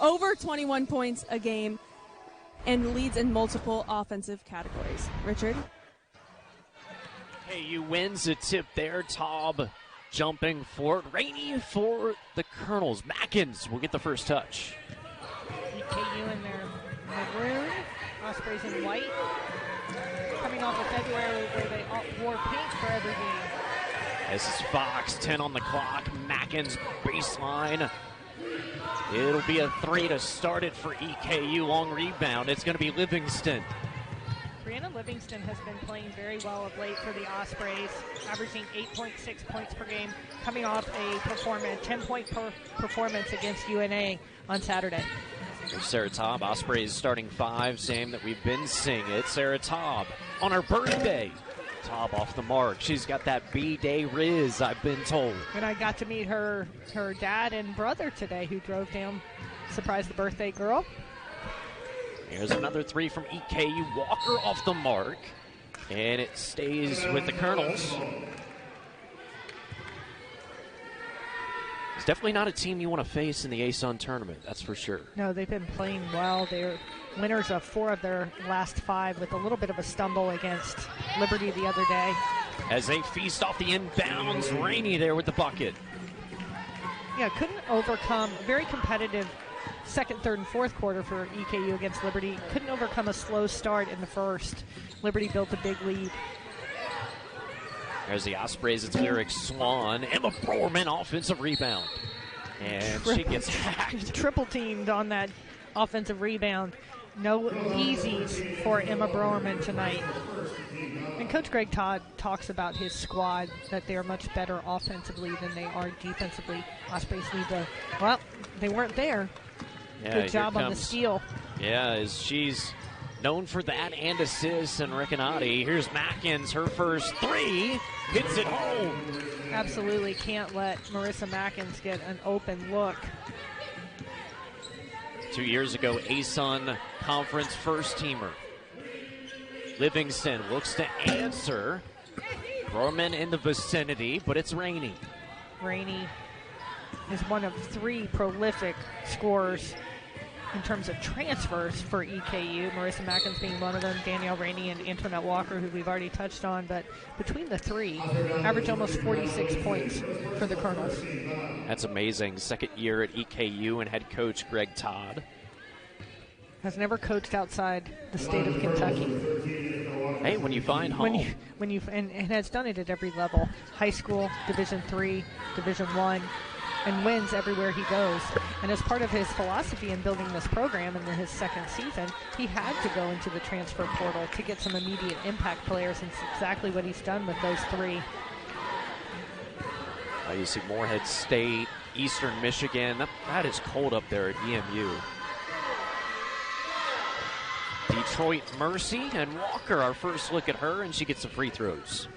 over 21 points a game and leads in multiple offensive categories. Richard? KU wins a tip there. Taub jumping for it. Rainey for the Colonels. Mackins will get the first touch. KU in their maroon, Ospreys in white. Coming off of February where they wore pink for every game. This is Fox, 10 on the clock. Mackins baseline. It'll be a 3 to start it for EKU. Long rebound. It's going to be Livingston. Brianna Livingston has been playing very well of late for the Ospreys, averaging 8.6 points per game, coming off a 10-point performance against UNA on Saturday. Here's Sarah Taub, Ospreys starting 5, same that we've been seeing. It's Sarah Taub on her birthday. Taub off the mark. She's got that B-Day Riz, I've been told. And I got to meet her dad and brother today who drove down, surprised the birthday girl. Here's another 3 from EKU. Walker off the mark. And it stays with the Colonels. It's definitely not a team you want to face in the ASUN tournament, that's for sure. No, they've been playing well. They're winners of 4 of their last 5 with a little bit of a stumble against Liberty the other day. As they feast off the inbounds, Rainey there with the bucket. Yeah, couldn't overcome very competitive second, third, and fourth quarter for EKU against Liberty. Couldn't overcome a slow start in the first. Liberty built a big lead. There's the Ospreys, it's Lyric Swan. Emma Broerman, offensive rebound. And she gets hacked. Triple teamed on that offensive rebound. No easies for Emma Broerman tonight. And Coach Greg Todd talks about his squad, that they are much better offensively than they are defensively. Ospreys need to, well, they weren't there. Yeah, good job on the steal. Yeah, as she's known for that and assists. And Riccinati, here's Mackins, her first 3, hits it home. Absolutely can't let Marissa Mackins get an open look. 2 years ago, ASUN Conference first teamer. Livingston looks to answer. Broerman in the vicinity, but it's Rainey. Rainey is one of 3 prolific scorers in terms of transfers for EKU. Marissa Mackins being one of them, Danielle Rainey and Antoinette Walker, who we've already touched on. But between the 3, average almost 46 points for the Colonels. That's amazing. Second year at EKU and head coach Greg Todd. Has never coached outside the state of Kentucky. Hey, when you find home. And has done it at every level. High school, Division III, Division I, and wins everywhere he goes. And as part of his philosophy in building this program in his second season, he had to go into the transfer portal to get some immediate impact players, and it's exactly what he's done with those 3. You see Morehead State, Eastern Michigan. That is cold up there at EMU. Detroit Mercy and Walker, our first look at her, and she gets the free throws.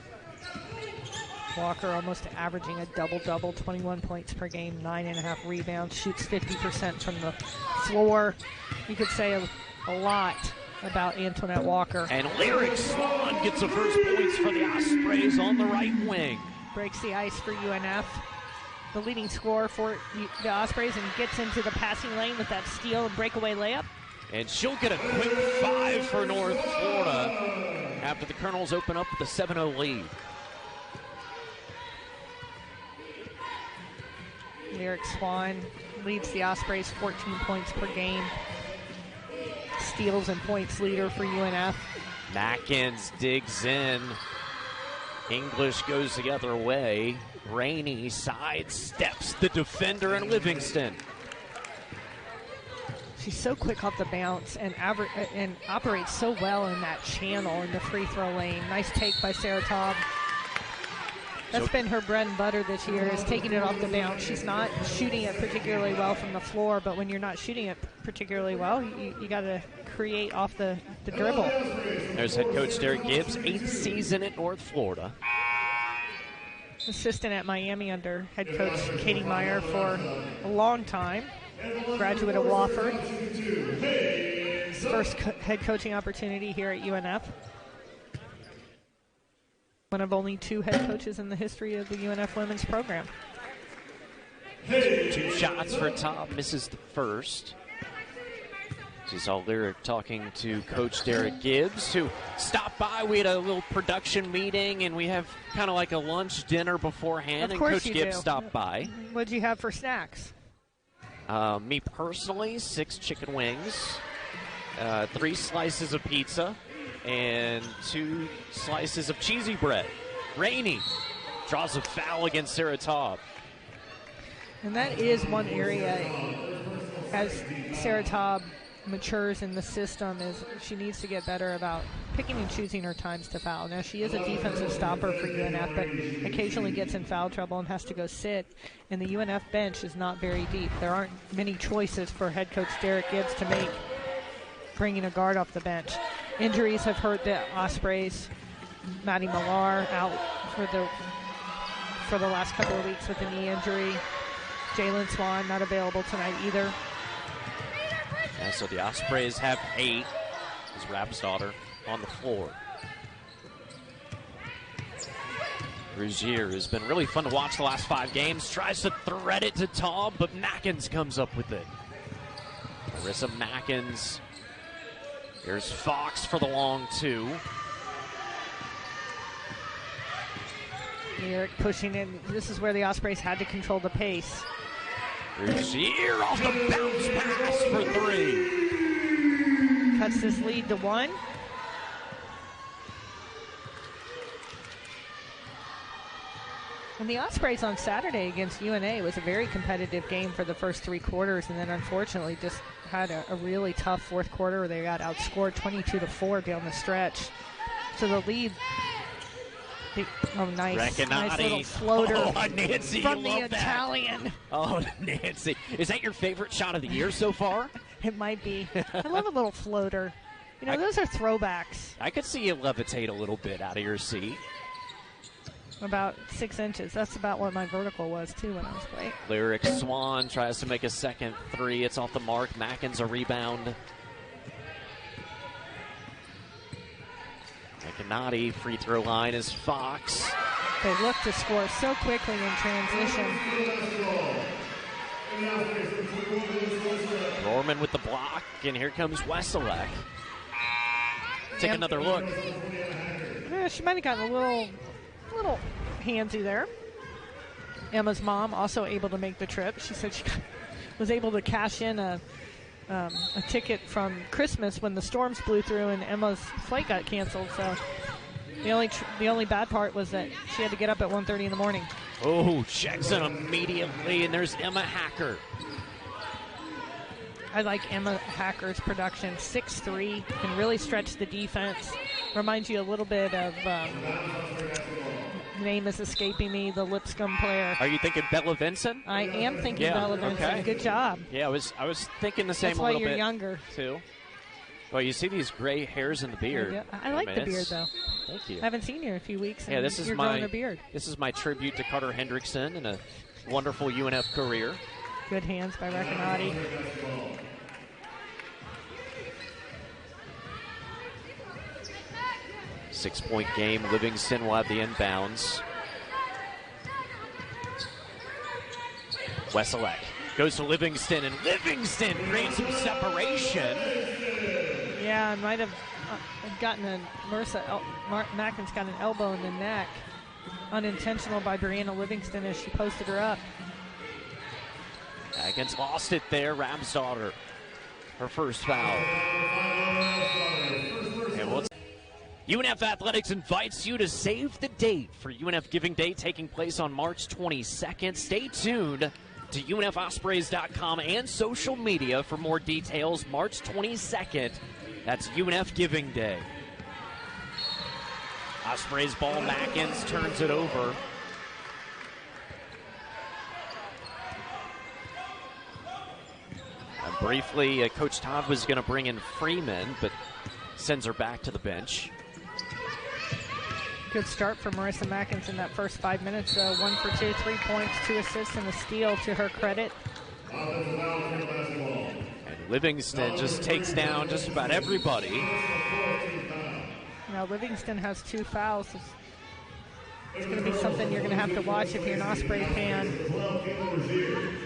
Walker almost averaging a double-double, 21 points per game, 9.5 rebounds, shoots 50% from the floor. You could say a lot about Antoinette Walker. And Lyric Swan gets the first points for the Ospreys on the right wing. Breaks the ice for UNF, the leading scorer for the Ospreys, and gets into the passing lane with that steal and breakaway layup. And she'll get a quick 5 for North Florida after the Colonels open up with a 7-0 lead. Lyric Swan leads the Ospreys 14 points per game. Steals and points leader for UNF. Mackins digs in. English goes the other way. Rainey sidesteps the defender in Livingston. She's so quick off the bounce and operates so well in that channel in the free throw lane. Nice take by Sarah Taub. That's been her bread and butter this year, is taking it off the bounce. She's not shooting it particularly well from the floor, but when you're not shooting it particularly well, you got to create off the dribble. There's head coach Derek Gibbs, 8th season at North Florida. Assistant at Miami under head coach Katie Meyer for a long time. Graduate of Wofford. First head coaching opportunity here at UNF. One of only 2 head coaches in the history of the UNF women's program. 2 shots for Taub, misses the first. She saw Lyric talking to Coach Derek Gibbs, who stopped by. We had a little production meeting, and we have kind of like a lunch dinner beforehand, and Coach Gibbs stopped by. What'd you have for snacks? Me personally, 6 chicken wings, 3 slices of pizza, and 2 slices of cheesy bread. Rainey draws a foul against Sarah Taub. And that is one area, as Sarah Taub matures in the system, is she needs to get better about picking and choosing her times to foul. Now, she is a defensive stopper for UNF, but occasionally gets in foul trouble and has to go sit. And the UNF bench is not very deep. There aren't many choices for head coach Derek Gibbs to make, bringing a guard off the bench. Injuries have hurt the Ospreys. Maddie Millar out for the last couple of weeks with a knee injury. Jalen Swan not available tonight either. Yeah, so the Ospreys have 8. As Rapsdottir on the floor. Rougier has been really fun to watch the last 5 games. Tries to thread it to Taub, but Mackins comes up with it. Marissa Mackins. Here's Fox for the long 2. Eric pushing in. This is where the Ospreys had to control the pace. Rougier off the bounce pass for 3. Cuts this lead to 1. And the Ospreys on Saturday against UNA was a very competitive game for the first 3 quarters, and then unfortunately just had a really tough fourth quarter where they got outscored 22-4 down the stretch. So the lead. Oh, nice. Nice little floater Nancy, from the Italian. That. Oh, Nancy. Is that your favorite shot of the year so far? It might be. I love a little floater. You know, those are throwbacks. I could see you levitate a little bit out of your seat. About 6 inches. That's about what my vertical was, too, when I was playing. Lyric Swan tries to make a second 3. It's off the mark. Mackins a rebound. Canati, free throw line is Fox. They look to score so quickly in transition. Gorman with the block, and here comes Weselek. Take another look. Yeah, she might have gotten a little handsy there. Emma's mom also able to make the trip. She said she was able to cash in a ticket from Christmas when the storms blew through and Emma's flight got canceled. So the only bad part was that she had to get up at 1:30 in the morning. Oh, checks in immediately, and there's Emma Hacker. I like Emma Hacker's production. 6'3", can really stretch the defense. Reminds you a little bit of, name is escaping me, the Lipscomb player. Are you thinking Bella Vincent? I am thinking Bella Vincent. Okay. Good job. Yeah, I was thinking the same. That's a why little you're bit younger too. Well, you see these gray hairs in the beard. I like the beard though. Thank you. I haven't seen you in a few weeks. And yeah, this is you're growing a beard. This is my tribute to Carter Hendrickson and a wonderful UNF career. Good hands by Recanati. Six-point game. Livingston will have the inbounds. Weselek goes to Livingston, and Livingston creates some separation. Yeah, I might have gotten Mackins got an elbow in the neck. Unintentional by Brianna Livingston as she posted her up. Mackins lost it there. Rapsdottir, her first foul. And UNF Athletics invites you to save the date for UNF Giving Day taking place on March 22nd. Stay tuned to UNFOspreys.com and social media for more details. March 22nd, that's UNF Giving Day. Ospreys ball, Mackins turns it over. And briefly, Coach Todd was going to bring in Freeman, but sends her back to the bench. Good start for Marissa Mackins in that first 5 minutes. 1 for 2, 3 points, 2 assists, and a steal to her credit. And Livingston just takes down just about everybody. Now Livingston has 2 fouls. It's going to be something you're going to have to watch if you're an Osprey fan.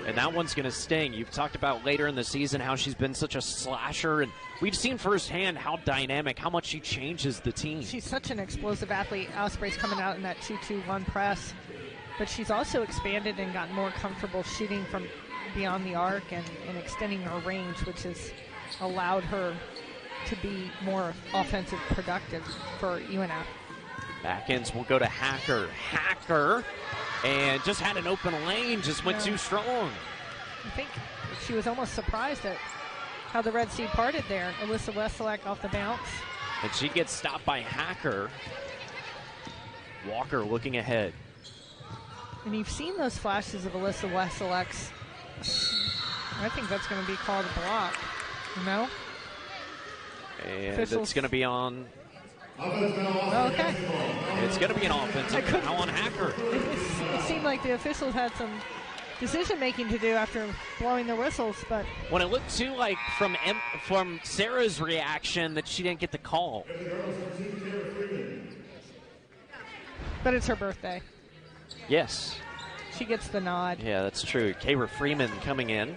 And that one's going to sting. You've talked about later in the season how she's been such a slasher, and we've seen firsthand how dynamic, how much she changes the team. She's such an explosive athlete. Osprey's coming out in that 2-2-1 press. But she's also expanded and gotten more comfortable shooting from beyond the arc and extending her range, which has allowed her to be more offensive productive for UNF. Back-ends will go to Hacker. Hacker, and just had an open lane, just went too strong. I think she was almost surprised at how the Red Sea parted there. Alyssa Wesolek off the bounce. And she gets stopped by Hacker. Walker looking ahead. And you've seen those flashes of Alyssa Wesolek's. I think that's going to be called a block. No? And it's going to be on. Oh, okay. It's going to be an offensive foul on Hacker. It seemed like the officials had some decision-making to do after blowing the whistles, but when it looked too like from Sarah's reaction that she didn't get the call. But it's her birthday. Yes. She gets the nod. Yeah, that's true. Kayra Freeman coming in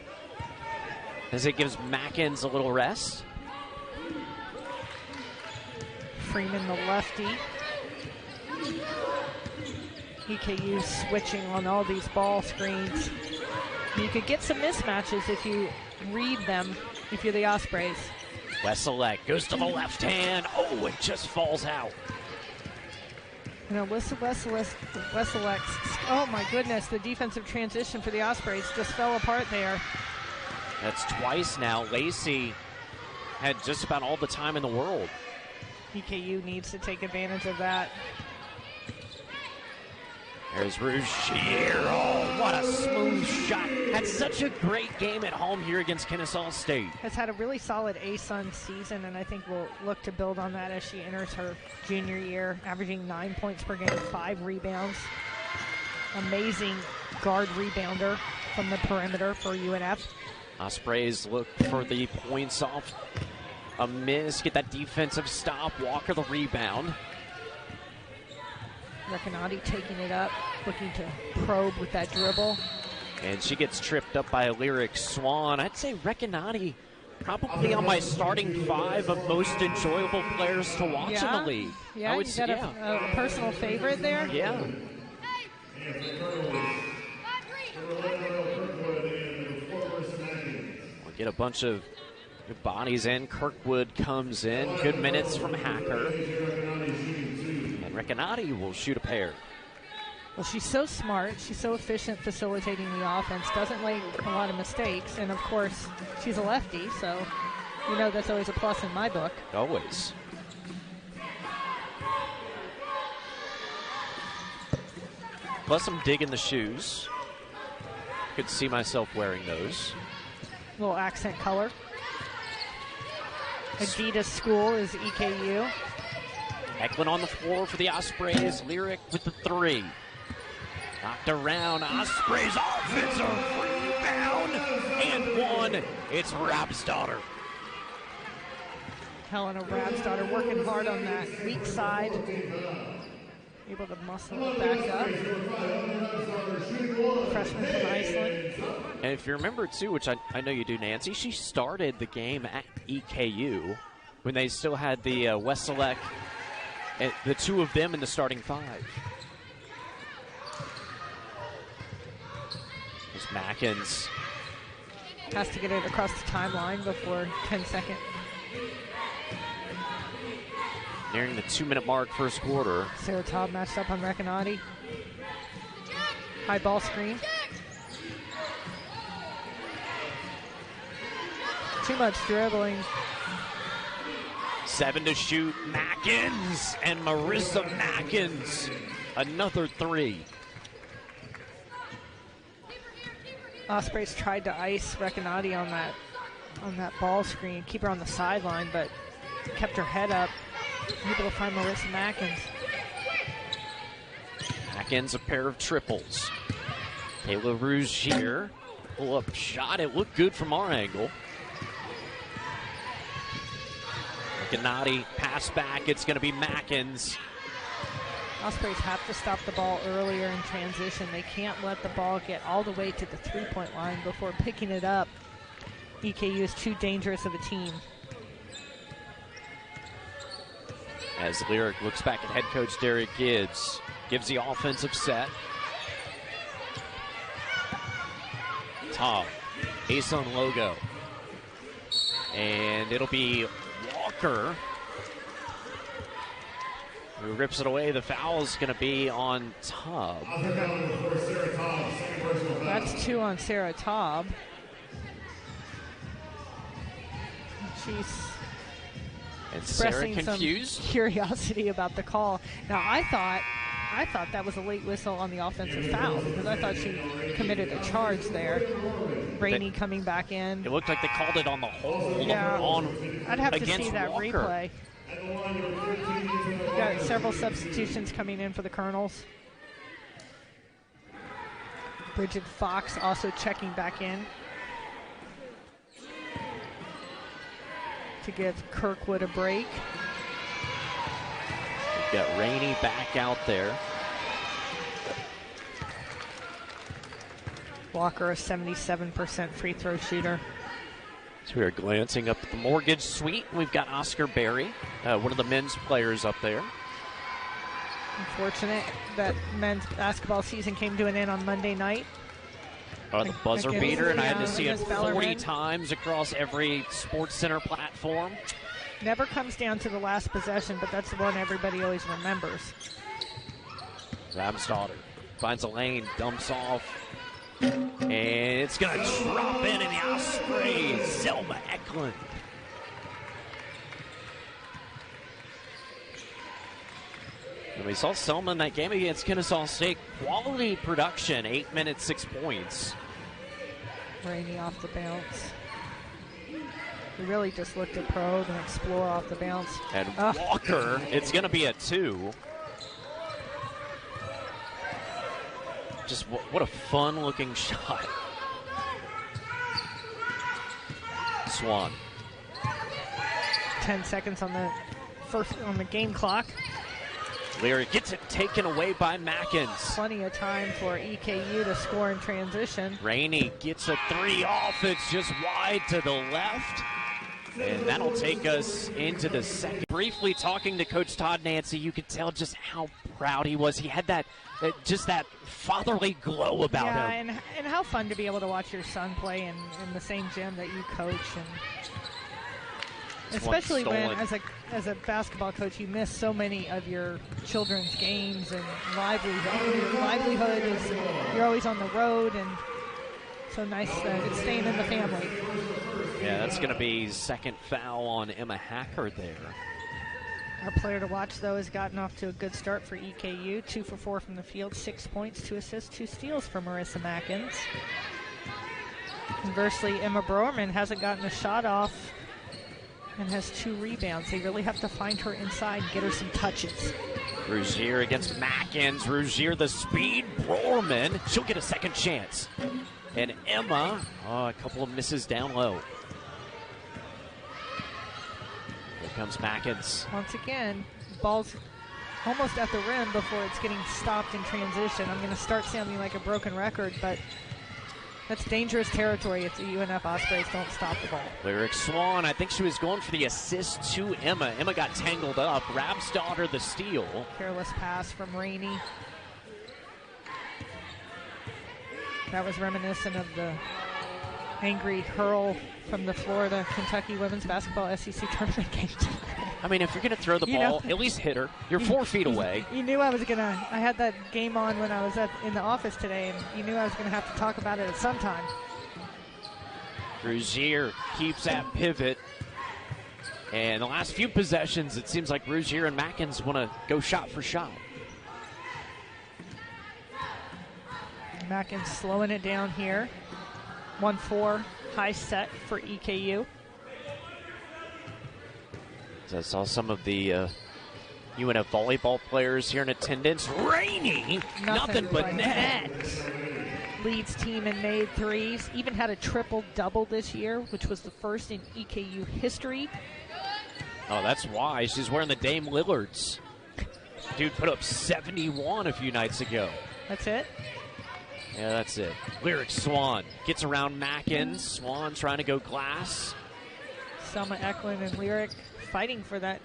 as it gives Mackins a little rest. Freeman, the lefty. EKU switching on all these ball screens. You could get some mismatches if you read them, if you're the Ospreys. Wesolek goes to the left hand. Oh, it just falls out. You know, Wesolek's, oh my goodness, the defensive transition for the Ospreys just fell apart there. That's twice now. Lacey had just about all the time in the world. EKU needs to take advantage of that. There's Rougier. Oh, what a smooth shot. Had such a great game at home here against Kennesaw State. Has had a really solid ASUN season, and I think we'll look to build on that as she enters her junior year, averaging 9 points per game, 5 rebounds. Amazing guard rebounder from the perimeter for UNF. Ospreys look for the points off a miss, get that defensive stop. Walker the rebound. Recanati taking it up, looking to probe with that dribble. And she gets tripped up by a Lyric Swan. I'd say Recanati probably on my starting 5 of most enjoyable players to watch in the league. Yeah, I would you say, got a personal favorite there? Yeah. We'll get a bunch of good bodies in. Kirkwood comes in. Good minutes from Hacker. And Recanati will shoot a pair. Well, she's so smart. She's so efficient facilitating the offense. Doesn't make a lot of mistakes. And, of course, she's a lefty, so you know that's always a plus in my book. Always. Plus, I'm digging the shoes. Could see myself wearing those. Little accent color. Adidas school is EKU. Eklund on the floor for the Ospreys. Lyric with the 3. Knocked around. Ospreys offensive rebound. And 1. It's Rabsdottir. Helena Rabsdottir working hard on that weak side. Able to muscle it back up. Freshman from Iceland. And if you remember, too, which I know you do, Nancy, she started the game at EKU when they still had the Wesolek, the 2 of them in the starting 5. There's Mackins. Has to get it across the timeline before 10-second. Nearing the 2-minute mark first quarter. Sarah Taub matched up on Recanati. High ball screen. Too much dribbling. 7 to shoot. Mackins and Marissa Mackins. Another 3. Ospreys tried to ice Recanati on that ball screen, keep her on the sideline, but kept her head up. Able to find Marissa Mackins. Mackins, a pair of triples. Kayla Rougier, pull-up shot. It looked good from our angle. Recanati, pass back. It's going to be Mackins. Ospreys have to stop the ball earlier in transition. They can't let the ball get all the way to the three-point line before picking it up. EKU is too dangerous of a team. As Lyric looks back at head coach Derek Gibbs, gives the offensive set. Top, ace on logo. And it'll be Walker who rips it away. The foul is going to be on Tubb. That's 2 on Sarah Taub. She's expressing confused some curiosity about the call. Now, I thought that was a late whistle on the offensive foul because I thought she committed a charge there. Rainey coming back in. It looked like they called it on the hold. Yeah, I'd have to see that Walker. replay. We've got several substitutions coming in for the Colonels. Bridget Fox also checking back in to give Kirkwood a break. We've got Rainey back out there. Walker, a 77% free throw shooter. So we are glancing up at the Mortgage Suite. We've got Oscar Berry, one of the men's players up there. Unfortunate that men's basketball season came to an end on Monday night. The buzzer beater, and I had to see it 40 Bellarmine. times across every Sports Center platform. Never comes down to the last possession, but that's the one everybody always remembers. Ramsdottir finds a lane, dumps off, and it's going to drop in the Ospreys, Selma Eklund. And we saw Selma in that game against Kennesaw State. Quality production, 8 minutes, 6 points. Rainey off the bounce. We really just looked to probe and explore off the bounce. And Walker, it's going to be a 2. Just what a fun-looking shot. Swan. 10 seconds on the game clock. Leary gets it taken away by Mackins. Plenty of time for EKU to score in transition. Rainey gets a 3 off. It's just wide to the left. And that'll take us into the second. Briefly talking to Coach Todd Nancy, you could tell just how proud he was. He had that, just that fatherly glow about him. And how fun to be able to watch your son play in the same gym that you coach. And especially when, as a basketball coach, you miss so many of your children's games and livelihood. Your livelihood is you're always on the road, and so nice that it's staying in the family. Yeah, that's going to be second foul on Emma Hacker there. Our player to watch, though, has gotten off to a good start for EKU. 2 for 4 from the field, 6 points, 2 assists, 2 steals for Marissa Mackins. Conversely, Emma Broerman hasn't gotten a shot off and has 2 rebounds. They really have to find her inside and get her some touches. Rougier against Mackins. Rougier the speed. Broerman, she'll get a second chance. And Emma, a couple of misses down low. Here comes Mackins. Once again, ball's almost at the rim before it's getting stopped in transition. I'm going to start sounding like a broken record, but that's dangerous territory if the UNF Ospreys don't stop the ball. Lyric Swan, I think she was going for the assist to Emma. Emma got tangled up. Ramsdottir the steal. Careless pass from Rainey. That was reminiscent of the angry hurl from the Florida-Kentucky women's basketball SEC tournament game. I mean, if you're going to throw the ball, at least hit her. You're 4 feet away. You knew I had that game on when I was in the office today, and you knew I was going to have to talk about it at some time. Rougier keeps that pivot. And the last few possessions, it seems like Rougier and Mackins want to go shot for shot. Mackins slowing it down here. 1-4 high set for EKU. So I saw some of the UNF volleyball players here in attendance. Rainey, nothing but net. Leads team in made threes. Even had a triple-double this year, which was the first in EKU history. Oh, that's why. She's wearing the Dame Lillards. Dude put up 71 a few nights ago. That's it? Yeah, that's it. Lyric Swan gets around Mackin. Swan trying to go glass. Selma Eklund and Lyric fighting for that.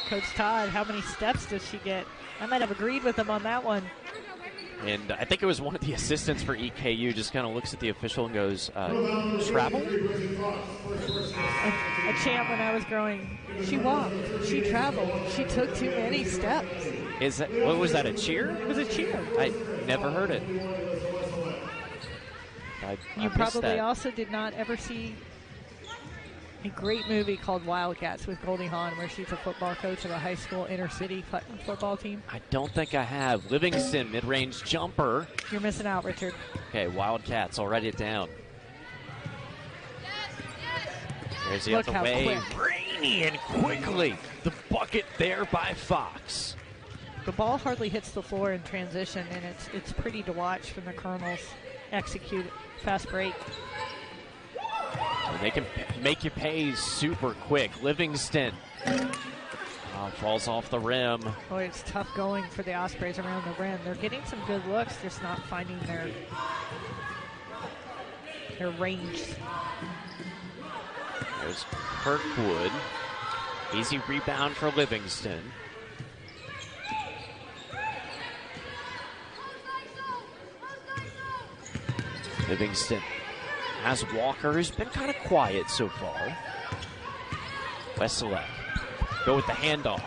Coach Todd, how many steps does she get? I might have agreed with him on that one. And I think it was one of the assistants for EKU just kind of looks at the official and goes, travel? A chant when I was growing. She walked. She traveled. She took too many steps. What was that, a cheer? It was a cheer. I never heard it. You probably also did not ever see a great movie called Wildcats with Goldie Hawn, where she's a football coach of a high school inner city football team. I don't think I have. Livingston, mid-range jumper. You're missing out, Richard. Okay, Wildcats, I'll write it down. There's the other way. Rainey and quickly. The bucket there by Fox. The ball hardly hits the floor in transition, and it's pretty to watch from the Colonels execute fast break. They can make you pay super quick. Livingston falls off the rim. Boy, it's tough going for the Ospreys around the rim. They're getting some good looks, just not finding their range. There's Kirkwood. Easy rebound for Livingston. Livingston has Walker, who's been kind of quiet so far. Weselek go with the handoff.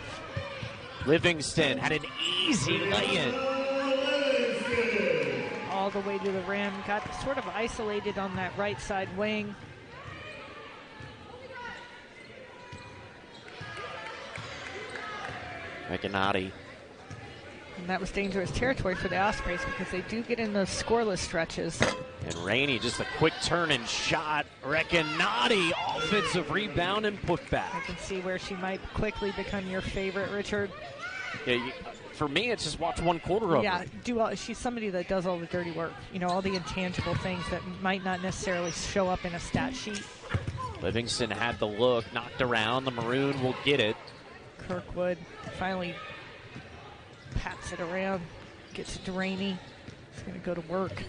Livingston had an easy lay-in. All the way to the rim. Got sort of isolated on that right side wing. Recanati. And that was dangerous territory for the Ospreys because they do get in those scoreless stretches. And Rainey, just a quick turn and shot. Recanati, offensive rebound and putback. I can see where she might quickly become your favorite, Richard. Yeah, for me, it's just watch one quarter of her. Yeah, she's somebody that does all the dirty work. You know, all the intangible things that might not necessarily show up in a stat sheet. Livingston had the look, knocked around. The Maroon will get it. Kirkwood finally pats it around, gets it to Rainey. He's going to go to work.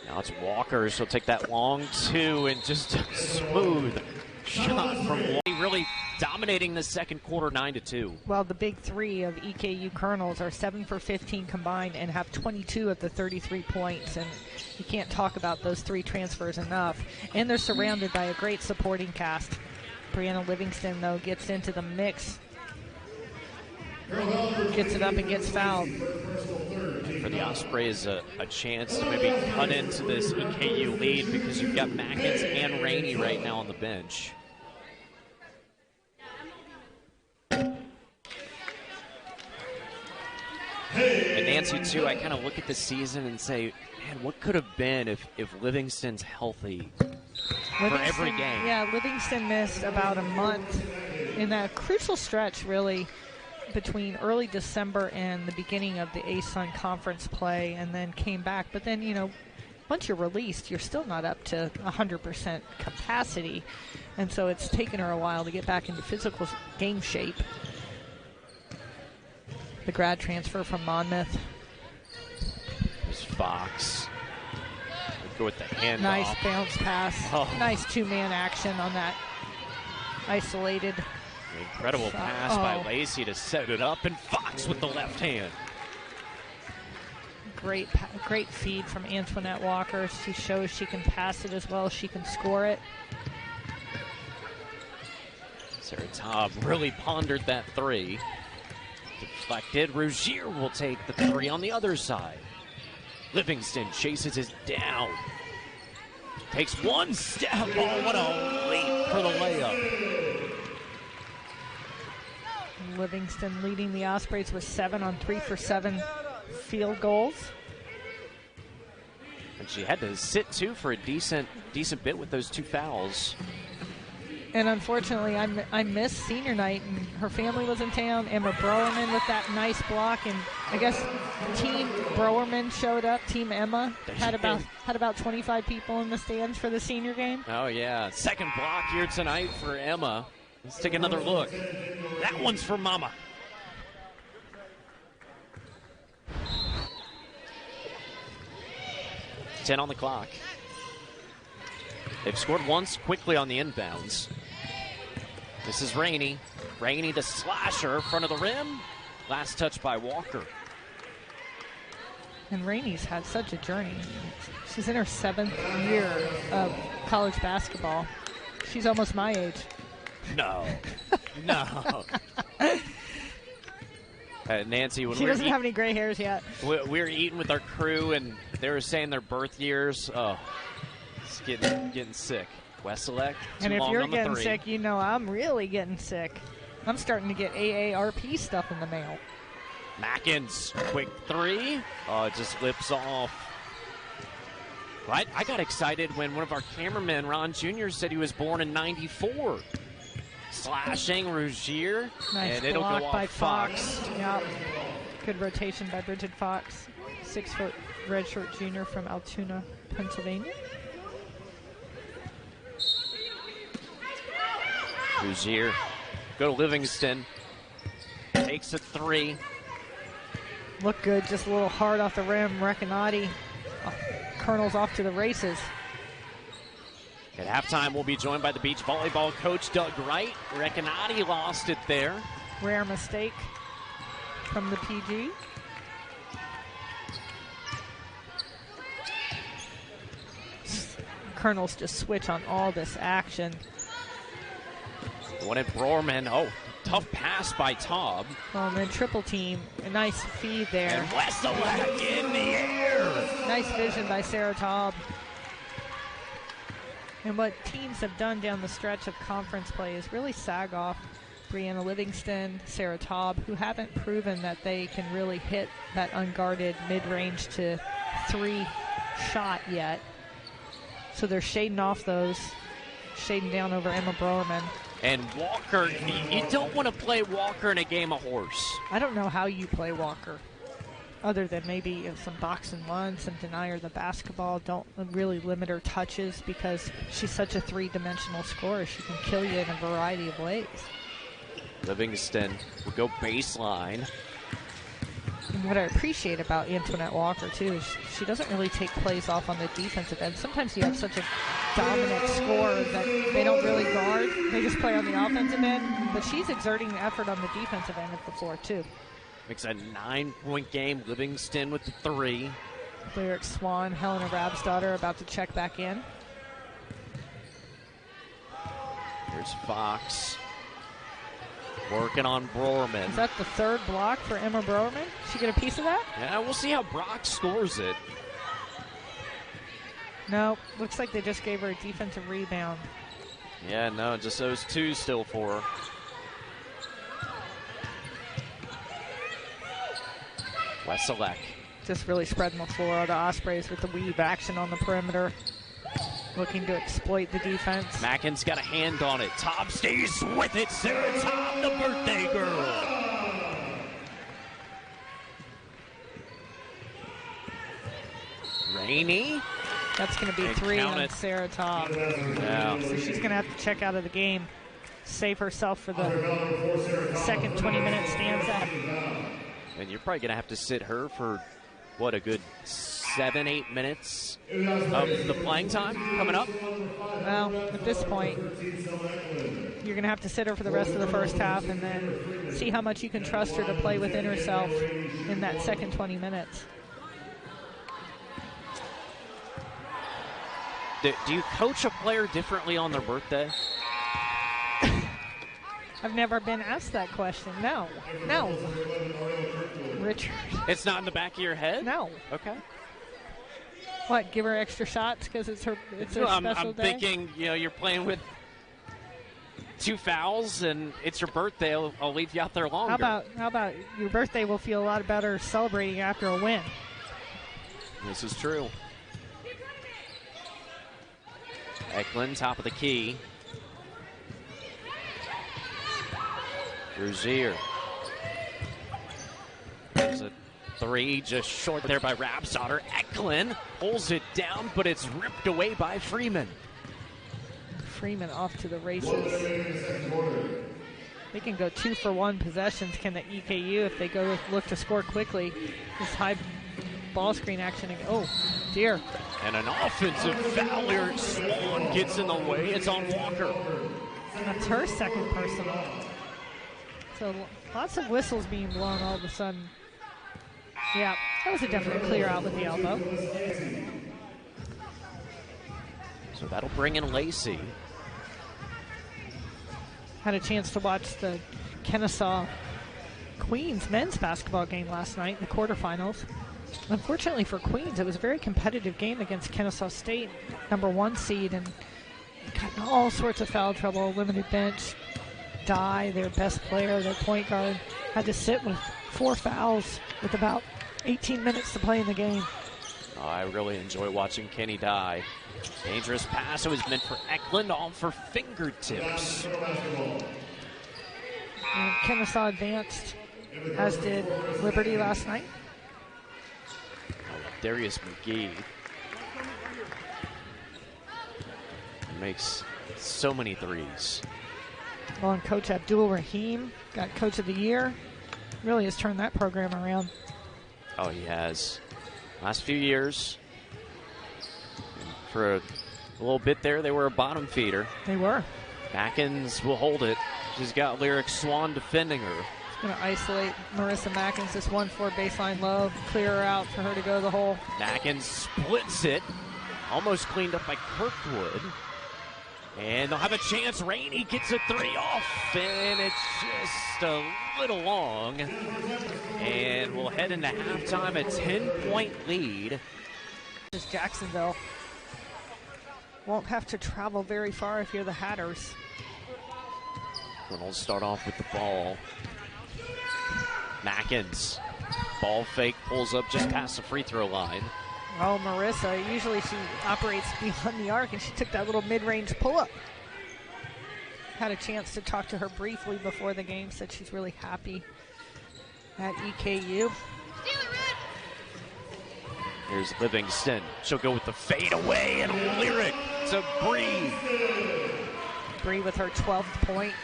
Now it's Walker. She'll take that long two and just a smooth shot from Walker. Really dominating the second quarter, 9-2. Well, the big three of EKU Colonels are 7 for 15 combined and have 22 of the 33 points. And you can't talk about those three transfers enough. And they're surrounded by a great supporting cast. Brianna Livingston, though, gets into the mix. Gets it up and gets fouled. For the Ospreys, a chance to maybe cut into this EKU lead because you've got Mackins and Rainey right now on the bench. And Nancy, too, I kind of look at the season and say, man, what could have been if Livingston's healthy for every game? Yeah, Livingston missed about a month in that crucial stretch, really, between early December and the beginning of the ASUN conference play, and then came back. But then, you know, once you're released, you're still not up to 100% capacity. And so it's taken her a while to get back into physical game shape. The grad transfer from Monmouth. There's Fox. We'll go with the handoff. Nice bounce pass. Oh. Nice two-man action on that isolated. Incredible pass by Lacey to set it up, and Fox with the left hand. Great feed from Antoinette Walker. She shows she can pass it as well as she can score it. Sarah Taub really pondered that three. Deflected. Rogier will take the three on the other side. Livingston chases it down. Takes one step. Oh, what a leap for the layup. Livingston leading the Ospreys with 7 on 3 for 7 field goals. And she had to sit, too, for a decent bit with those two fouls. And unfortunately, I missed senior night, and her family was in town. Emma Browerman with that nice block, and I guess Team Browerman showed up. Team Emma had about 25 people in the stands for the senior game. Oh yeah, second block here tonight for Emma. Let's take another look. That one's for Mama. Ten on the clock. They've scored once quickly on the inbounds. This is Rainey. Rainey, the slasher, front of the rim. Last touch by Walker. And Rainey's had such a journey. She's in her 7th year of college basketball. She's almost my age. No. No. Nancy, when she doesn't have any gray hairs yet. We were eating with our crew, and they were saying their birth years. Oh, it's getting sick. Wesselek, and if you're getting three. sick, you know I'm really getting sick. I'm starting to get AARP stuff in the mail. Mackins, quick three. Oh, it just lips off. I got excited when one of our cameramen, Ron Jr., said he was born in '94. Slashing Rougier, nice and it'll block go off by Fox. Yep. Good rotation by Bridget Fox. 6-foot redshirt junior from Altoona, Pennsylvania. Rougier, go to Livingston. Takes a three. Look good, just a little hard off the rim. Recanati. Colonel's off to the races. At halftime, we'll be joined by the beach volleyball coach, Doug Wright. Recanati lost it there. Rare mistake from the PG. Colonels just switch on all this action. One at Brorman. Oh, tough pass by Taub. And then triple team. A nice feed there. And Wesselak in the air. Nice vision by Sarah Taub. And what teams have done down the stretch of conference play is really sag off Brianna Livingston, Sarah Taub, who haven't proven that they can really hit that unguarded mid-range to 3 shot yet. So they're shading off those, shading down over Emma Browerman. And Walker, you don't want to play Walker in a game of horse. I don't know how you play Walker, other than maybe some box and one, some deny her the basketball. Don't really limit her touches because she's such a 3-dimensional scorer. She can kill you in a variety of ways. Livingston will go baseline. And what I appreciate about Antoinette Walker, too, is she doesn't really take plays off on the defensive end. Sometimes you have such a dominant scorer that they don't really guard. They just play on the offensive end. But she's exerting the effort on the defensive end of the floor, too. Makes a 9-point game. Livingston with the 3. Lyric Swan, Helena Rabsdottir about to check back in. Here's Fox. Working on Browerman. Is that the 3rd block for Emma Browerman? She get a piece of that? Yeah, we'll see how Brock scores it. No, looks like they just gave her a defensive rebound. Yeah, no, just those 2 still for her. Wesselek. Just really spreading the floor. The Ospreys with the weave action on the perimeter. Looking to exploit the defense. Mackin's got a hand on it. Taub stays with it. Sarah Taub, the birthday girl. Rainey. That's going to be 3 on Sarah Taub. Yeah. So she's going to have to check out of the game. Save herself for the second 20-minute stanza. And you're probably going to have to sit her for, what, a good 7-8 minutes of the playing time coming up? Well, at this point, you're going to have to sit her for the rest of the first half and then see how much you can trust her to play within herself in that second 20 minutes. Do you coach a player differently on their birthday? I've never been asked that question. No. Richard. It's not in the back of your head? No. Okay. What, give her extra shots because it's her special I'm day? thinking, you're playing with 2 fouls and it's your birthday. I'll leave you out there longer. How about your birthday will feel a lot better celebrating after a win? This is true. Eklund, top of the key. Rougier. There's a 3 just short there by Rabsdottir. Eklund pulls it down, but it's ripped away by Freeman. Freeman off to the races. They can go 2-for-1 possessions, can the EKU, if they go look to score quickly. This high ball screen action. Oh, dear. And an offensive foul. Lyric Swan gets in the way. It's on Walker. That's her second personal. So lots of whistles being blown all of a sudden. Yeah, that was a definite clear out with the elbow. So that'll bring in Lacey. Had a chance to watch the Kennesaw Queens men's basketball game last night in the quarterfinals. Unfortunately for Queens, it was a very competitive game against Kennesaw State, #1 seed, and got in all sorts of foul trouble. Limited bench. Dye, their best player, their point guard, had to sit with 4 fouls with about 18 minutes to play in the game. Oh, I really enjoy watching Kenny Dye. Dangerous pass. It was meant for Eklund, off for fingertips. And Kennesaw advanced, as did Liberty last night. Darius McGee makes so many threes. Well, and Coach Abdul Rahim got Coach of the Year. Really has turned that program around. Oh, he has. Last few years, for a little bit there, they were a bottom feeder. They were. Mackins will hold it. She's got Lyric Swan defending her. Going to isolate Marissa Mackins, this 1-4 baseline low, clear her out for her to go to the hole. Mackins splits it, almost cleaned up by Kirkwood. And they'll have a chance. Rainey gets a 3 off, and it's just a little long. And we'll head into halftime, a 10-point lead. This is Jacksonville. Won't have to travel very far if you're the Hatters. We'll start off with the ball. Mackins, ball fake, pulls up just past the free throw line. Oh, Marissa, usually she operates beyond the arc, and she took that little mid-range pull-up. Had a chance to talk to her briefly before the game, said she's really happy at EKU. Here's Livingston. She'll go with the fade away, and Lyric to Bree. Bree with her 12th point.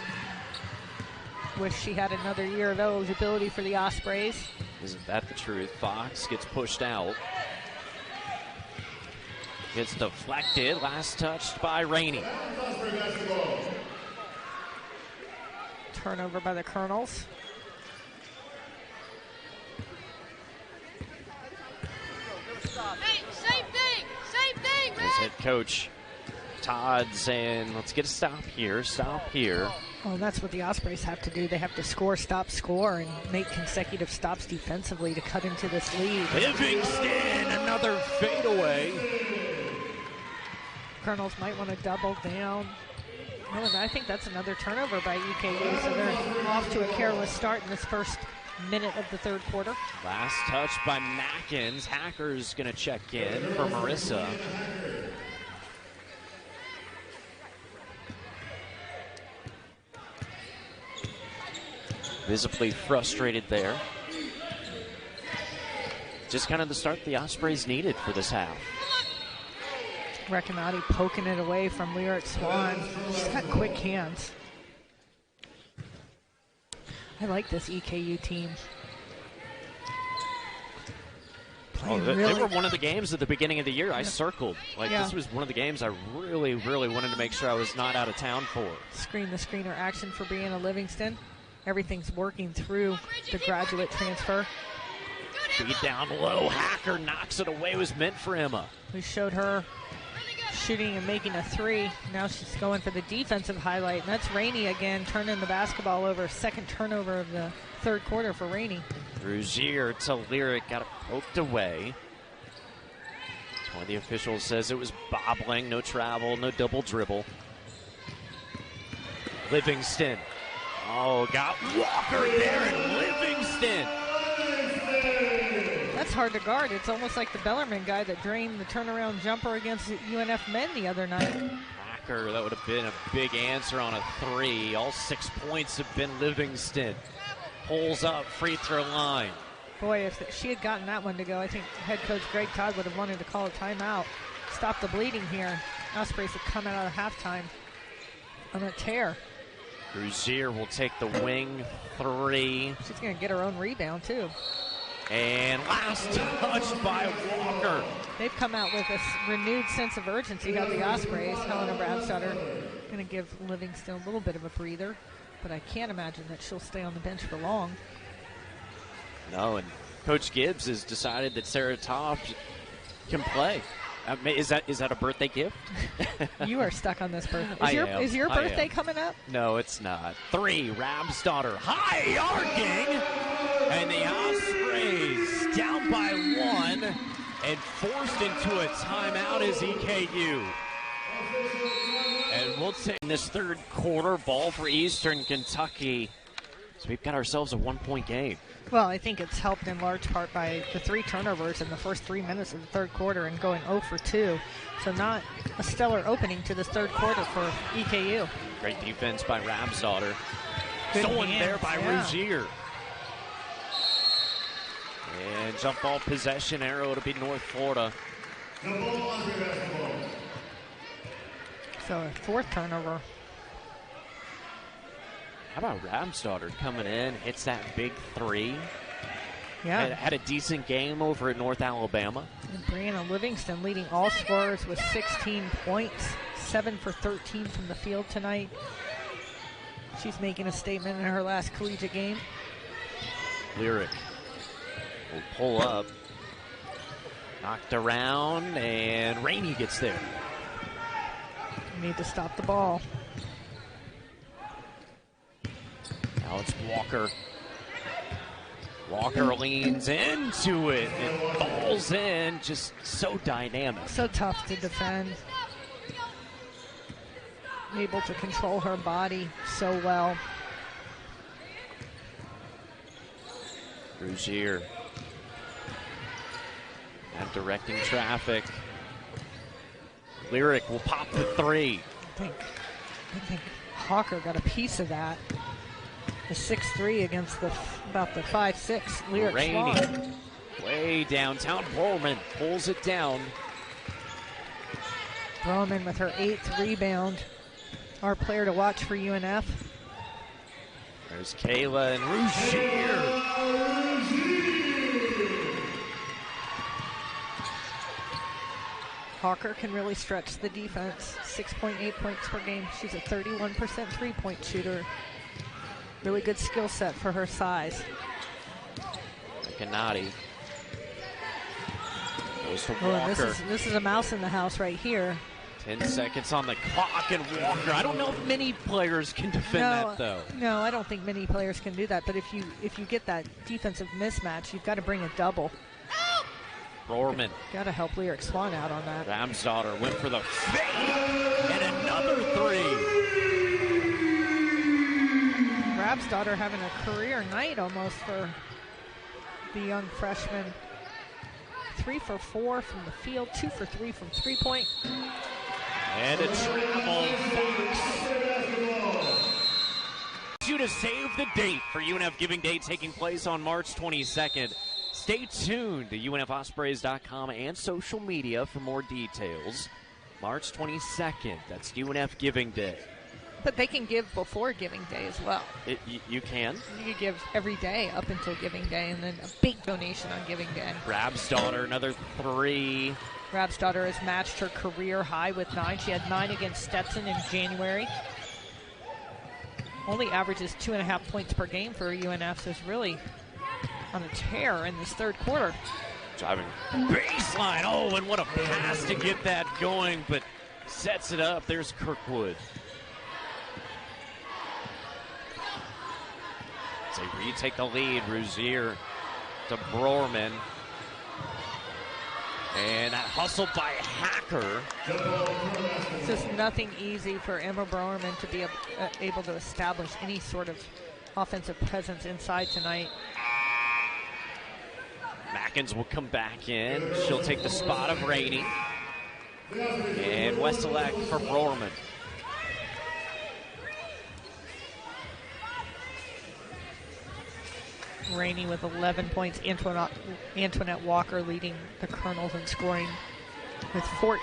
Wish she had another year of eligibility for the Ospreys. Isn't that the truth? Fox gets pushed out. Gets deflected. Last touched by Rainey. Turnover by the Colonels. Same thing. As head coach Todd saying, let's get a stop here. Well, that's what the Ospreys have to do. They have to score, stop, score, and make consecutive stops defensively to cut into this lead. Livingston, another fadeaway. Colonels might want to double down. Oh, I think that's another turnover by EKU, so they're off to a careless start in this first minute of the third quarter. Last touch by Mackins. Hacker's going to check in for Marissa. Visibly frustrated there. Just kind of the start the Ospreys needed for this half. Recanati poking it away from Lyric Swan. She's got quick hands. I like this EKU team. They were one of the games at the beginning of the year I circled. This was one of the games I really, really wanted to make sure I was not out of town for. Screen the screener action for Brianna Livingston. Everything's working through the graduate transfer. Feed down low. Hacker knocks it away. It was meant for Emma. We showed her shooting and making a 3. Now she's going for the defensive highlight, and that's Rainey again, turning the basketball over. Second turnover of the third quarter for Rainey. Rougier to Lyric, got it poked away. One of the officials says it was bobbling, no travel, no double dribble. Livingston. Oh, got Walker there, and Livingston. That's hard to guard. It's almost like the Bellarmine guy that drained the turnaround jumper against UNF men the other night. Hacker, that would have been a big answer on a 3. All 6 points have been Livingston. Pulls up, free throw line. Boy, if she had gotten that one to go, I think head coach Greg Todd would have wanted to call a timeout. Stop the bleeding here. Ospreys have come out of halftime. on a tear. Rougier will take the wing three. She's going to get her own rebound, too. And last touch by Walker. They've come out with a renewed sense of urgency. Got the Ospreys. Helena Brabstotter going to give Livingston a little bit of a breather, but I can't imagine that she'll stay on the bench for long. No, and Coach Gibbs has decided that Sarah Topp can play. Is that a birthday gift? You are stuck on this birthday. Is your birthday coming up? No, it's not. 3, Rabsdottir, high arcing, and the Ospreys down by 1 and forced into a timeout is EKU. And we'll take this third quarter ball for Eastern Kentucky. So we've got ourselves a 1-point game. Well, I think it's helped in large part by the 3 turnovers in the first 3 minutes of the third quarter and going 0 for 2. So not a stellar opening to this third quarter for EKU. Great defense by Rabsdottir. Stolen there by Rougier. And jump ball possession arrow to be North Florida. So a 4th turnover. How about Rabsdottir coming in, hits that big 3. Yeah. Had a decent game over at North Alabama. And Brianna Livingston leading all scorers with 16 points, 7 for 13 from the field tonight. She's making a statement in her last collegiate game. Lyric will pull up. Knocked around, and Rainey gets there. You need to stop the ball. Now it's Walker. Walker leans into it and falls in. Just so dynamic. So tough to defend. Able to control her body so well. Rougier. And directing traffic. Lyric will pop the 3. I think Hawker got a piece of that. The 6'3" against about the 5'6" Lyric Rainey. Swan. Way downtown. Borman pulls it down. Broman with her 8th rebound. Our player to watch for UNF. There's Kayla and Rougier. Hawker can really stretch the defense. 6.8 points per game. She's a 31% three-point shooter. Really good skill set for her size. Canati goes to Oh, Walker. and this is a mouse in the house right here. 10 seconds on the clock, and Walker. I don't know if many players can defend that, though. No, I don't think many players can do that. But if you get that defensive mismatch, you've got to bring a double. Rohrman. Got to help Lyric Swan out on that. Rabsdottir went for the fake, and another 3. Rabsdottir having a career night almost for the young freshman. 3 for 4 from the field, 2 for 3 from three-point. And a travel Fox. You to save the date for UNF Giving Day taking place on March 22nd. Stay tuned to UNFOspreys.com and social media for more details. March 22nd, that's UNF Giving Day. But they can give before Giving Day as well. You can? You can give every day up until Giving Day, and then a big donation on Giving Day. Rabsdottir, another 3. Rabsdottir has matched her career high with 9. She had 9 against Stetson in January. Only averages 2.5 points per game for UNF, so is really on a tear in this third quarter. Driving baseline. Oh, and what a pass to get that going, but sets it up. There's Kirkwood. As they retake the lead, Rougier to Broerman. And that hustle by Hacker. It's just nothing easy for Emma Broerman to be able to establish any sort of offensive presence inside tonight. Mackins will come back in. She'll take the spot of Rainey. And Westelak for Broerman. Rainey with 11 points. Antoinette Walker leading the Colonels in scoring with 14.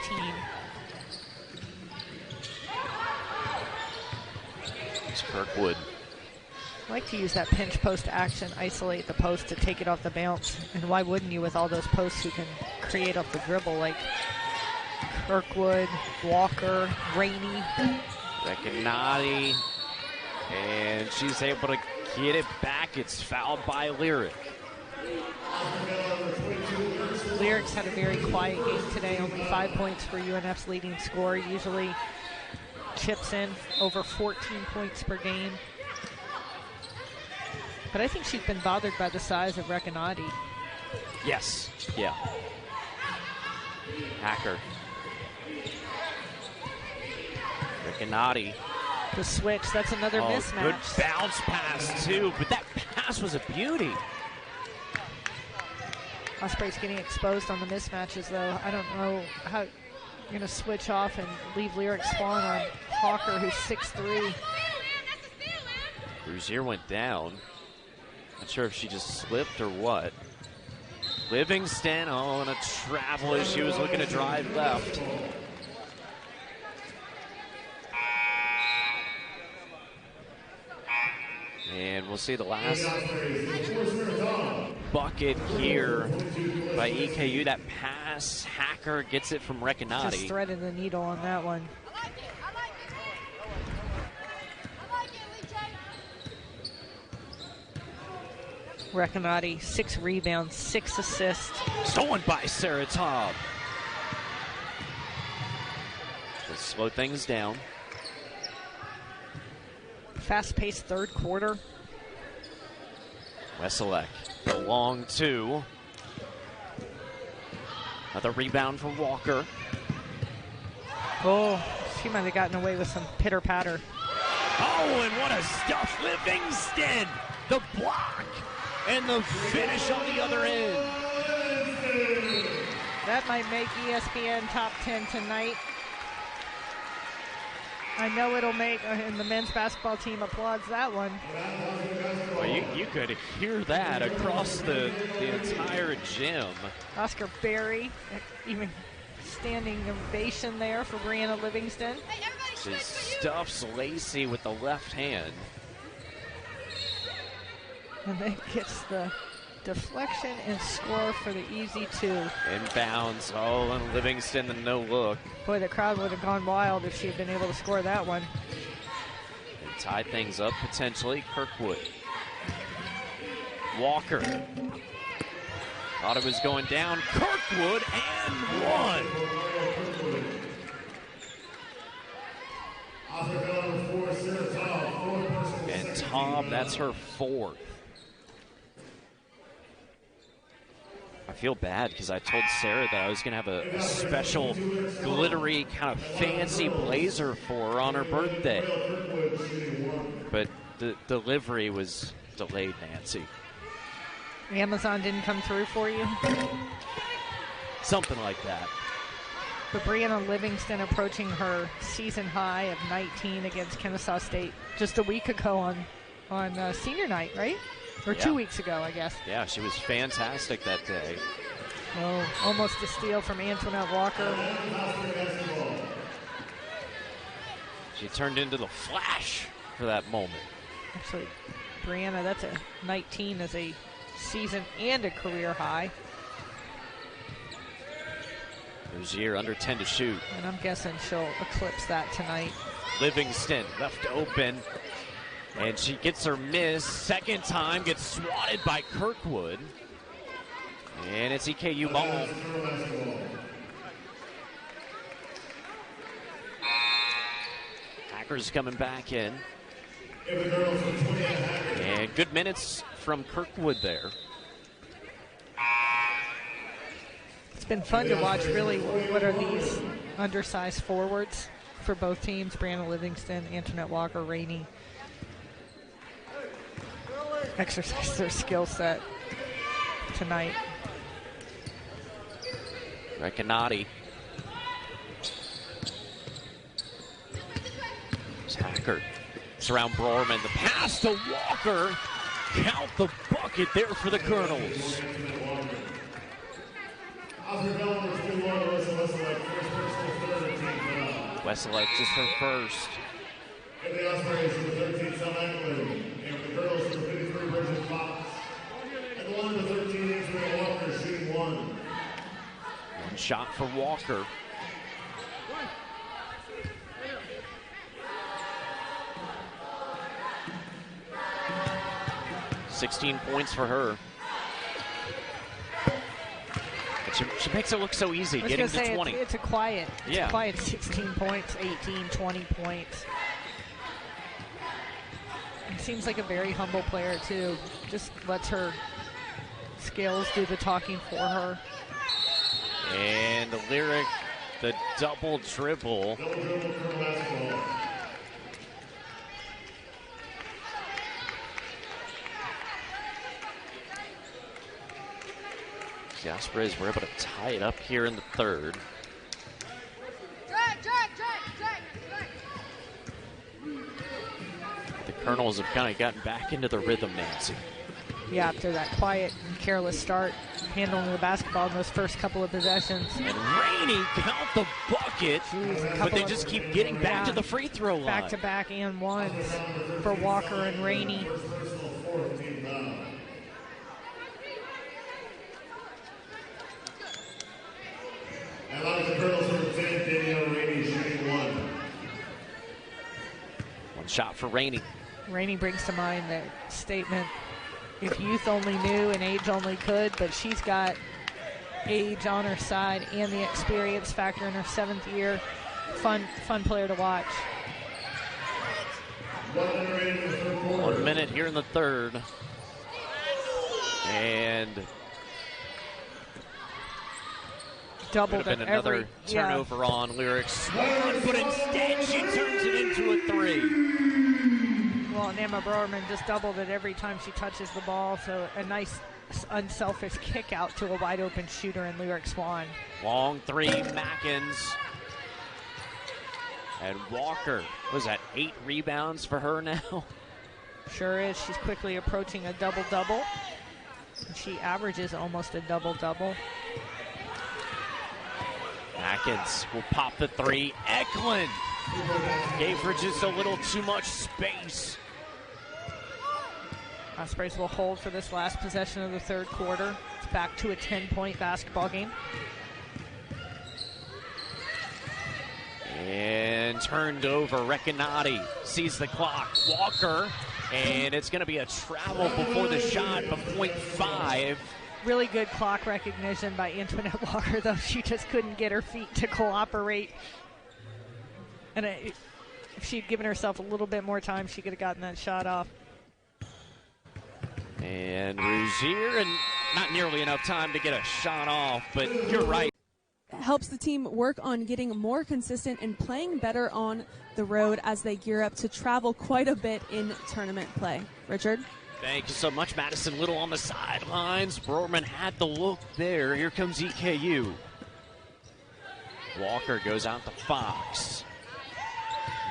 Kirkwood. I like to use that pinch post action, isolate the post to take it off the bounce. And why wouldn't you with all those posts who can create off the dribble, like Kirkwood, Walker, Rainey. Recanati, and she's able to get it back. It's fouled by Lyric. Lyric's had a very quiet game today, only 5 points for UNF's leading scorer. Usually chips in over 14 points per game. But I think she's been bothered by the size of Recanati. Yes, yeah. Hacker. Recanati. The switch, that's another mismatch. Good bounce pass too, but that pass was a beauty. Osprey's getting exposed on the mismatches though. I don't know how you're gonna switch off and leave Lyric spawn on Hawker, who's 6'3". Rougier went down. Not sure if she just slipped or what. Livingston, and a travel as she was looking to drive left. And we'll see the last bucket here by EKU. That pass, Hacker gets it from Recanati. Just threaded the needle on that one. Recanati, 6 rebounds, 6 assists. Stolen by Sarah Taub. Let's slow things down. Fast-paced third quarter. Weselek, the long two. Another rebound for Walker. Oh, she might have gotten away with some pitter-patter. Oh, and what a stuff, Livingston! The block and the finish on the other end. That might make ESPN top 10 tonight. I know it'll make, and the men's basketball team applauds that one. Well, you could hear that across the entire gym. Oscar Berry, even standing ovation there for Brianna Livingston. She stuffs Lacey with the left hand. And then gets the deflection and score for the easy 2. Inbounds, and Livingston the no look. Boy, the crowd would have gone wild if she had been able to score that one. And tie things up potentially. Kirkwood. Walker. Thought it was going down. Kirkwood and one. And Taub, that's her 4th. I feel bad because I told Sarah that I was going to have a special glittery kind of fancy blazer for her on her birthday. But the delivery was delayed, Nancy. Amazon didn't come through for you? Something like that. But Brianna Livingston approaching her season high of 19 against Kennesaw State just a week ago on senior night, right? Or 2 weeks ago, I guess. Yeah, she was fantastic that day. Oh, almost a steal from Antoinette Walker. She turned into the Flash for that moment. Actually, Brianna, that's a 19 as a season and a career high. Rozier under 10 to shoot. And I'm guessing she'll eclipse that tonight. Livingston left open. And she gets her miss. Second time, gets swatted by Kirkwood. And it's EKU ball. Hackers coming back in. And good minutes from Kirkwood there. It's been fun to watch, really. What are these undersized forwards for both teams? Brianna Livingston, Antoinette Walker, Rainey. Exercise their skill set tonight. Recanati. It's Hacker. It's around Brorman. The pass to Walker. Count the bucket there for the Colonels. Weselek just her first. And for the girls, number 53, Bridget Fox. And the one, number 13, Angela Walker, shooting one. One shot for Walker. $16 points for her. She makes it look so easy, getting to 20. It's a quiet, yeah. A quiet 16 points, 18, 20 points. It seems like a very humble player, too. Just lets her skills do the talking for her. And Lyric, the double dribble. The Ospreys were able to tie it up here in the third. Drag. The Colonels have kind of gotten back into the rhythm, Nancy. Yeah, after that quiet and careless start, handling the basketball in those first couple of possessions. And Rainey count the bucket, but they just keep getting back to the free throw line. Back-to-back and ones for Walker and Rainey. And along with the girls, number 10, Danielle Rainey, shooting one. One shot for Rainey. Rainey brings to mind the statement, if youth only knew and age only could, but she's got age on her side and the experience factor in her 7th year. Fun player to watch. 1 minute here in the third. And Doubled could have been another turnover on Lyric Swan, but instead she turns it into a three. Well, and Emma Browerman just doubled it every time she touches the ball, so a nice unselfish kick out to a wide open shooter in Lyric Swan. Long three, Mackins. And Walker, was that 8 rebounds for her now? Sure is. She's quickly approaching a double-double. She averages almost a double-double. Mackins will pop the three. Eklund gave her just a little too much space. Ospreys will hold for this last possession of the third quarter. It's back to a 10-point basketball game. And turned over. Recanati sees the clock. Walker, and it's going to be a travel before the shot from .5. Really good clock recognition by Antoinette Walker, though she just couldn't get her feet to cooperate. And if she'd given herself a little bit more time, she could have gotten that shot off. And Rougier, and not nearly enough time to get a shot off, but you're right. Helps the team work on getting more consistent and playing better on the road as they gear up to travel quite a bit in tournament play. Richard? Thank you so much. Madison Little on the sidelines. Broerman had the look there. Here comes EKU. Walker goes out to Fox.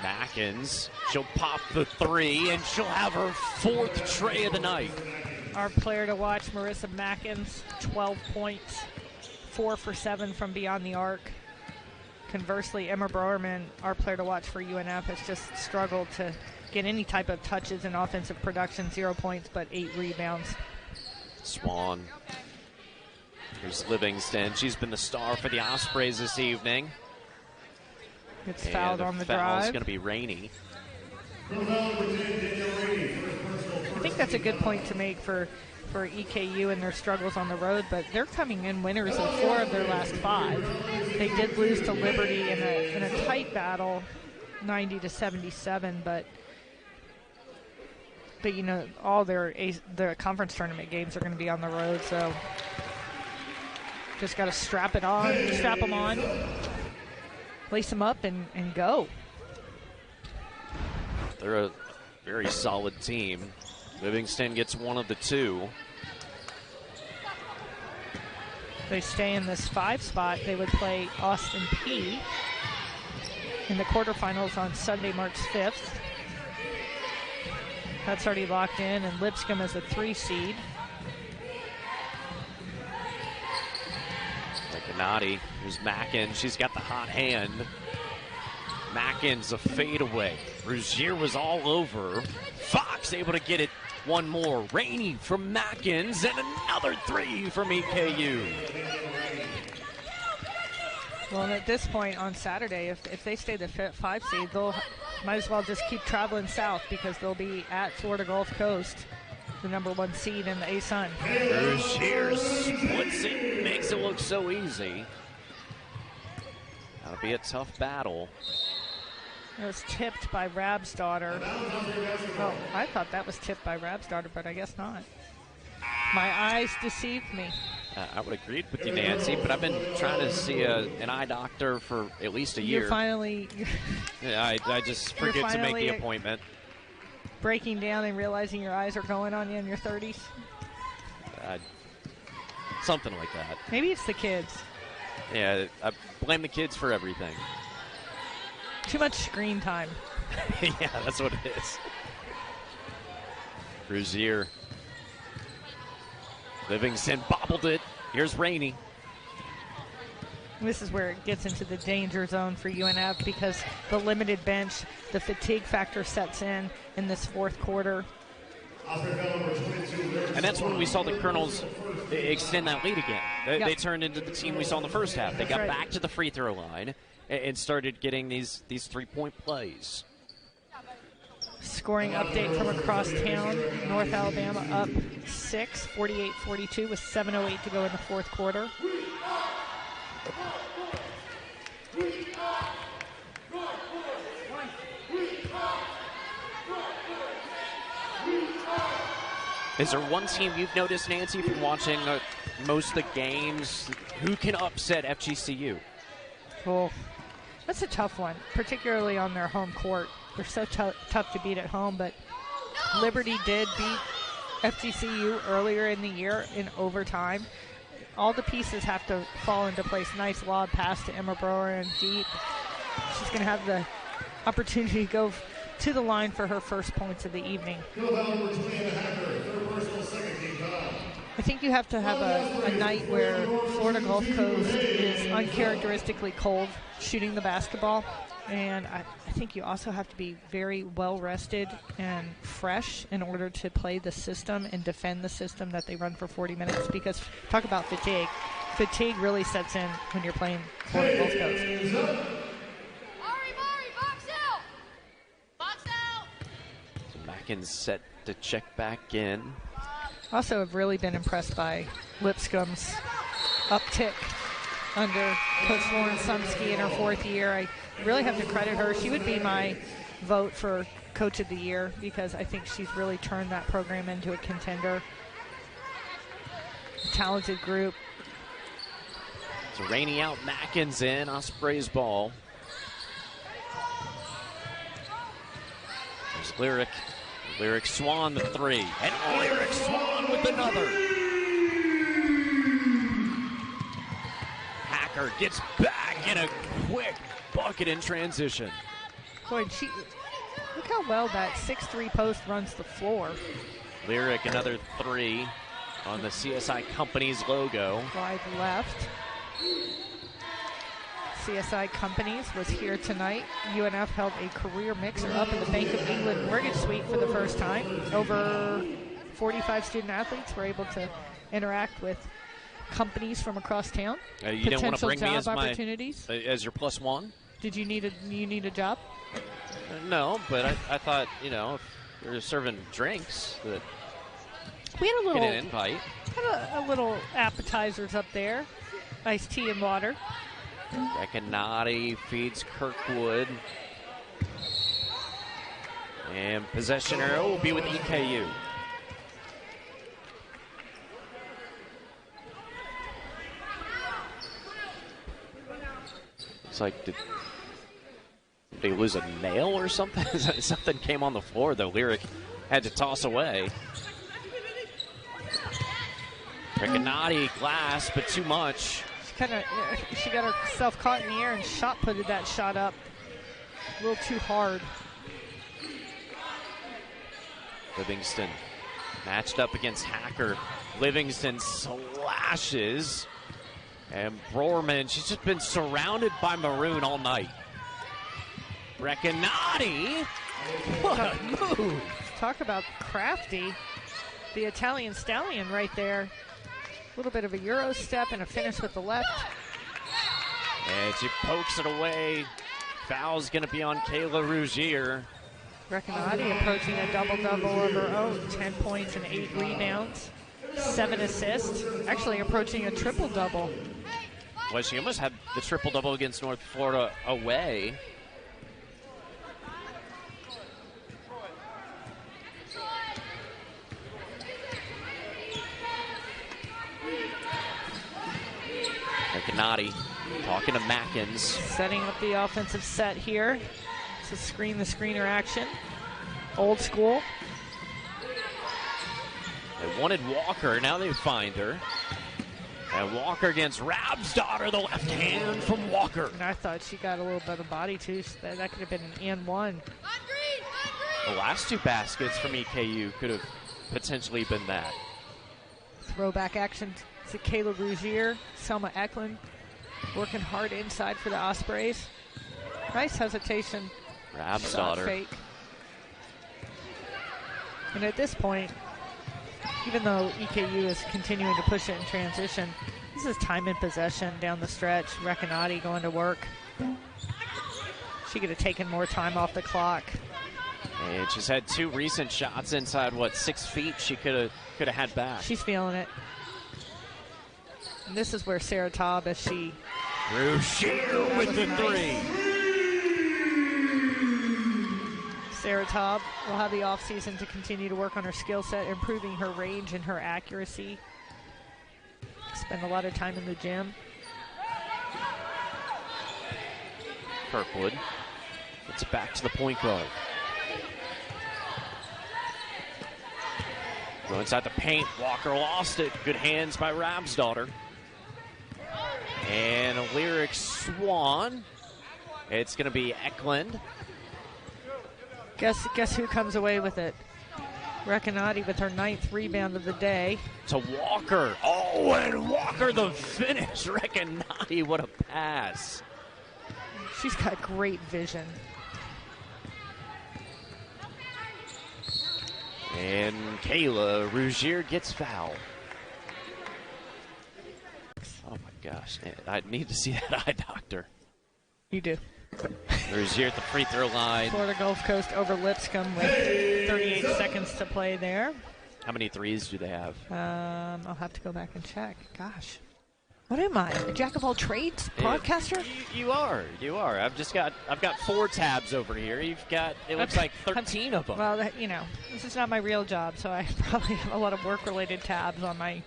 Mackins, she'll pop the three, and she'll have her 4th tray of the night. Our player to watch, Marissa Mackins, 12 points, 4 for 7 from beyond the arc. Conversely, Emma Broerman, our player to watch for UNF, has just struggled to get any type of touches in offensive production. 0 points, but 8 rebounds. Swan. Here's Livingston. She's been the star for the Ospreys this evening. Gets fouled on the drive. Foul's going to be Rainey. I think that's a good point to make for EKU and their struggles on the road, but they're coming in winners of 4 of their last 5. They did lose to Liberty in a tight battle, 90-77, but you know, all their conference tournament games are going to be on the road, so just got to strap them on, lace them up, and go. They're a very solid team. Livingston gets one of the 2. They stay in this 5 spot. They would play Austin P in the quarterfinals on Sunday, March 5th. That's already locked in, and Lipscomb is a 3 seed. Recanati, here's Mackin. She's got the hot hand. Mackins a fadeaway. Rougier was all over. Fox able to get it one more. Rainey from Mackins and another three from EKU. Well, at this point on Saturday, if they stay the 5 seed, they'll might as well just keep traveling south because they'll be at Florida Gulf Coast, the #1 seed in the A-Sun. Rougier splits it, makes it look so easy. That'll be a tough battle. It was tipped by Rabsdaughter. Oh, I thought that was tipped by Rabsdaughter, but I guess not. My eyes deceived me. I would agree with you, Nancy, but I've been trying to see an eye doctor for at least a year. You're finally... Yeah, I just forget to make the appointment. Breaking down and realizing your eyes are going on you in your 30s? Something like that. Maybe it's the kids. Yeah, I blame the kids for everything. Too much screen time. Yeah, that's what it is. Rougier. Livingston bobbled it. Here's Rainey. This is where it gets into the danger zone for UNF because the limited bench, the fatigue factor sets in this fourth quarter. And that's when we saw the Colonels extend that lead again. They turned into the team we saw in the first half. They got back to the free throw line and started getting these 3-point plays. Scoring update from across town. North Alabama up 6, 48-42 with 7:08 to go in the fourth quarter. Is there one team you've noticed, Nancy, from watching most of the games, who can upset FGCU? Well, that's a tough one, particularly on their home court. They're so tough to beat at home, but Liberty did beat FGCU earlier in the year in overtime. All the pieces have to fall into place. Nice lob pass to Emma Brower and deep. She's going to have the opportunity to go to the line for her first points of the evening. I think you have to have a night where Florida Gulf Coast is uncharacteristically cold shooting the basketball. And I think you also have to be very well rested and fresh in order to play the system and defend the system that they run for 40 minutes. Because talk about fatigue. Fatigue really sets in when you're playing Florida Gulf Coast. Mari, box out! Box out! So Mackins set to check back in. Also have really been impressed by Lipscomb's uptick under Coach Lauren Sumsky in her fourth year. I really have to credit her. She would be my vote for Coach of the Year because I think she's really turned that program into a contender. Talented group. So Rainey out, Mackins in, Osprey's ball. There's Lyric. Lyric Swan the three. And Lyric Swan with another. Hacker gets back in a quick bucket in transition. Boy, look how well that 6'3" post runs the floor. Lyric another three on the CSI Companies logo. Wide left. CSI Companies was here tonight. UNF held a career mixer up in the Bank of England mortgage suite for the first time. Over 45 student athletes were able to interact with companies from across town. You didn't want to bring me as opportunities. As your plus one? Did you need a job? No, but I thought, if you're serving drinks, that we had a little get an invite. Had a little appetizers up there, iced tea and water. Recanati feeds Kirkwood. And possession arrow will be with EKU. It's like, did they lose a nail or something? Something came on the floor, though. Lyric had to toss away. Recanati glass, but too much. She got herself caught in the air and shot-putted that shot up a little too hard. Livingston matched up against Hacker. Livingston slashes. And Brorman, she's just been surrounded by maroon all night. Recanati. What a move. Talk about crafty. The Italian stallion right there. A little bit of a Euro step and a finish with the left. And she pokes it away. Foul's going to be on Kayla Rougier. Recanati approaching a double-double of her own. 10 points and 8 rebounds. 7 assists. Actually approaching a triple-double. Well, she almost had the triple-double against North Florida away. Recanati talking to Mackins. Setting up the offensive set here. It's a screen-the-screener action. Old school. They wanted Walker, now they find her. And Walker against Rabsdottir, the left hand from Walker. And I thought she got a little bit of body too. So that could have been an and one. The last two baskets from EKU could have potentially been that. Throwback action to Kayla Rougier, Selma Eklund working hard inside for the Ospreys. Nice hesitation. Shot Rabsdottir. fake. And at this point, even though EKU is continuing to push it in transition, this is time in possession down the stretch. Recanati going to work. She could have taken more time off the clock. And she's had 2 recent shots inside, 6 feet she could have had back. She's feeling it. And this is where Sarah Taub, as she... Rougier with the 3. Sarah Taub will have the offseason to continue to work on her skill set, improving her range and her accuracy. Spend a lot of time in the gym. Kirkwood gets it back to the point guard. Go inside the paint. Walker lost it. Good hands by Rabsdottir. And a Lyric Swan. It's going to be Eklund. Guess who comes away with it? Recanati with her 9th rebound of the day. To Walker. Oh, and Walker the finish. Recanati, what a pass. She's got great vision. And Kayla Rougier gets fouled. Oh my gosh, I need to see that eye doctor. You do. Rougier at the free throw line. Florida Gulf Coast over Lipscomb with 38 seconds to play there. How many threes do they have? I'll have to go back and check. Gosh. What am I? A jack of all trades broadcaster? You are. I've got 4 tabs over here. You've got, it looks like 13 of them. Well, this is not my real job, so I probably have a lot of work-related tabs on my...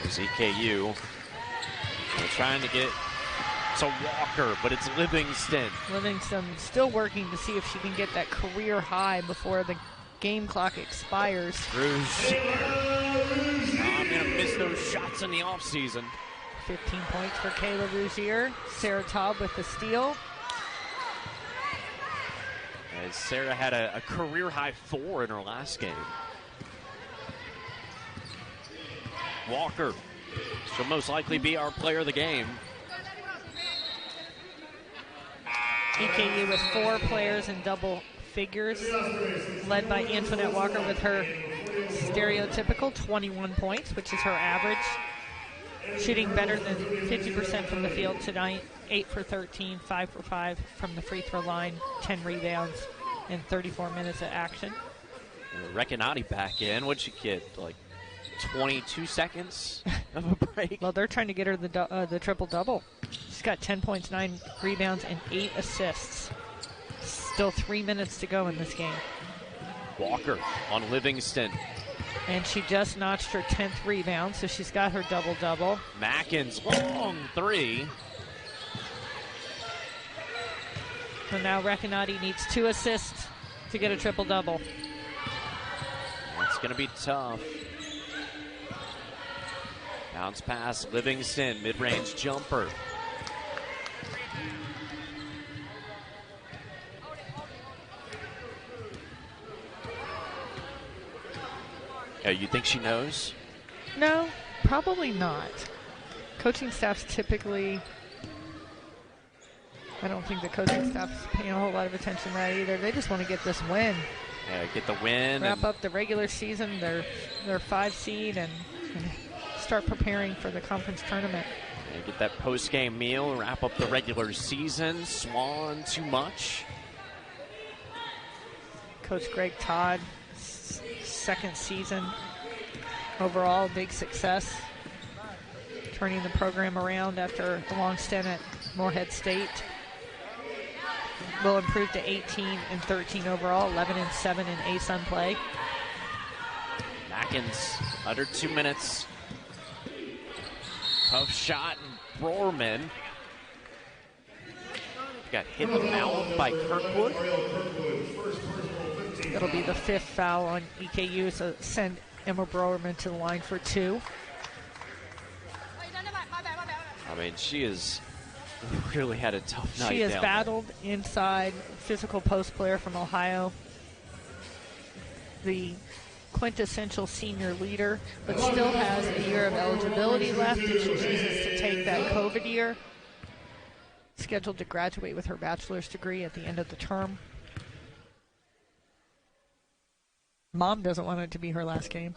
There's EKU. They're trying to get to Walker, but it's Livingston. Livingston still working to see if she can get that career high before the game clock expires. Rougier. I'm going to miss those shots in the offseason. 15 points for Kayla Rougier. Sarah Taub with the steal. As Sarah had a career high 4 in her last game. Walker. She'll most likely be our player of the game. EKU with 4 players in double figures, led by Antoinette Walker with her stereotypical 21 points, which is her average. Shooting better than 50% from the field tonight, 8 for 13, 5 for 5 from the free throw line, 10 rebounds in 34 minutes of action. Recanati back in. What'd she get? Like 22 seconds of a break? Well, they're trying to get her the triple-double. She's got 10 points, 9 rebounds, and 8 assists. Still 3 minutes to go in this game. Walker on Livingston. And she just notched her 10th rebound, so she's got her double-double. Mackins, long 3. So now Recanati needs 2 assists to get a triple-double. It's going to be tough. Bounce pass, Livingston, mid-range jumper. You think she knows? No, Probably not. Coaching staffs typically, I don't think the coaching staff's paying a whole lot of attention to that either. They just want to get this win. Yeah, get the win. Wrap up the regular season, their 5 seed, and start preparing for the conference tournament. Yeah, get that post-game meal, wrap up the regular season. Swan too much. Coach Greg Todd, second season overall, big success. Turning the program around after a long stint at Morehead State. Will improve to 18-13 overall, 11-7 in ASUN play. Mackins under 2 minutes. Tough shot, and Broerman got hit in the mouth by Kirkwood. It'll be the 5th foul on EKU, so send Emma Broerman to the line for 2. I mean, she has really had a tough night. She has down battled inside, physical post player from Ohio. The quintessential senior leader, but still has a year of eligibility left if she chooses to take that COVID year. Scheduled to graduate with her bachelor's degree at the end of the term. Mom doesn't want it to be her last game.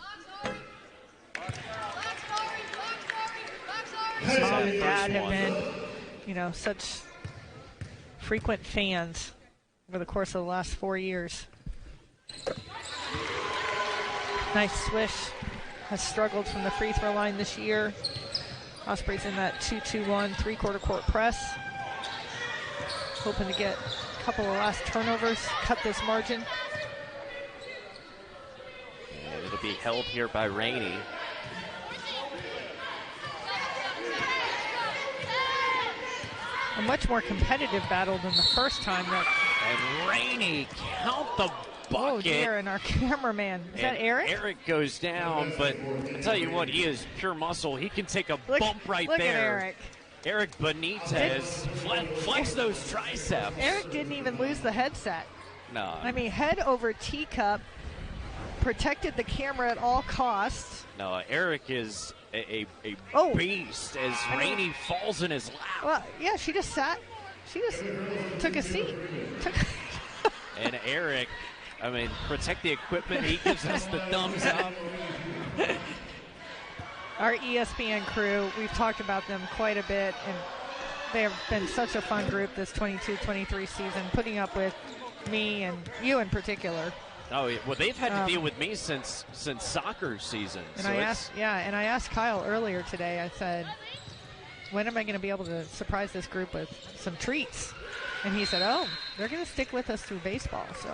Mom and Dad have been, such frequent fans over the course of the last 4 years. Nice swish. Has struggled from the free throw line this year. Osprey's in that 2-2-1 3/4 court press. Hoping to get a couple of last turnovers, cut this margin. And it'll be held here by Rainey. A much more competitive battle than the first time. And Rainey, count the bucket. Oh dear, and our cameraman. Is that Eric? Eric goes down, but I tell you what, he is pure muscle. He can take a bump right look there. At Eric. Eric Benitez flex those triceps. Eric didn't even lose the headset. No. I mean, head over teacup, protected the camera at all costs. No, Eric is a beast as Rainey falls in his lap. Well, yeah, she just sat. She just took a seat. And Eric, I mean, protect the equipment. He gives us the thumbs up. Our ESPN crew, we've talked about them quite a bit, and they have been such a fun group this 22-23 season, putting up with me and you in particular. Oh, well, they've had to deal with me since soccer season. And so I asked Kyle earlier today, I said, when am I going to be able to surprise this group with some treats? And he said, they're going to stick with us through baseball, so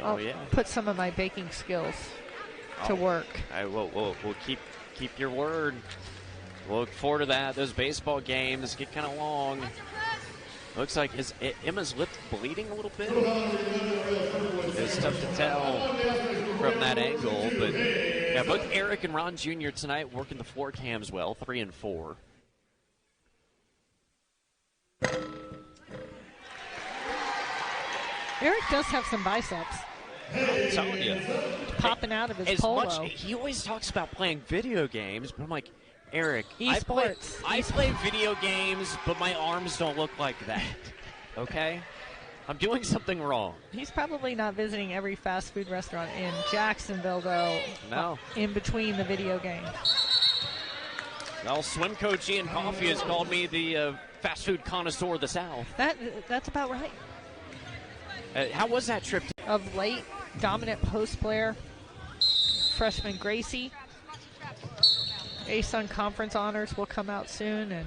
I'll put some of my baking skills to work. We'll keep your word. We'll look forward to that. Those baseball games get kind of long. Looks like Emma's lip bleeding a little bit. It's tough to tell from that angle, but yeah, both Eric and Ron Jr. tonight working the floor cams well, 3 and 4. Eric does have some biceps. I'm telling you. Popping out of his polo. He always talks about playing video games, but I'm like, Eric, esports. I play video games, but my arms don't look like that. Okay? I'm doing something wrong. He's probably not visiting every fast food restaurant in Jacksonville, though. No. In between the video games. Well, swim coach Ian Coffey has called me the fast food connoisseur of the South. That's about right. How was that trip? Of late, dominant post player, freshman Gracie. ASUN Conference honors will come out soon, and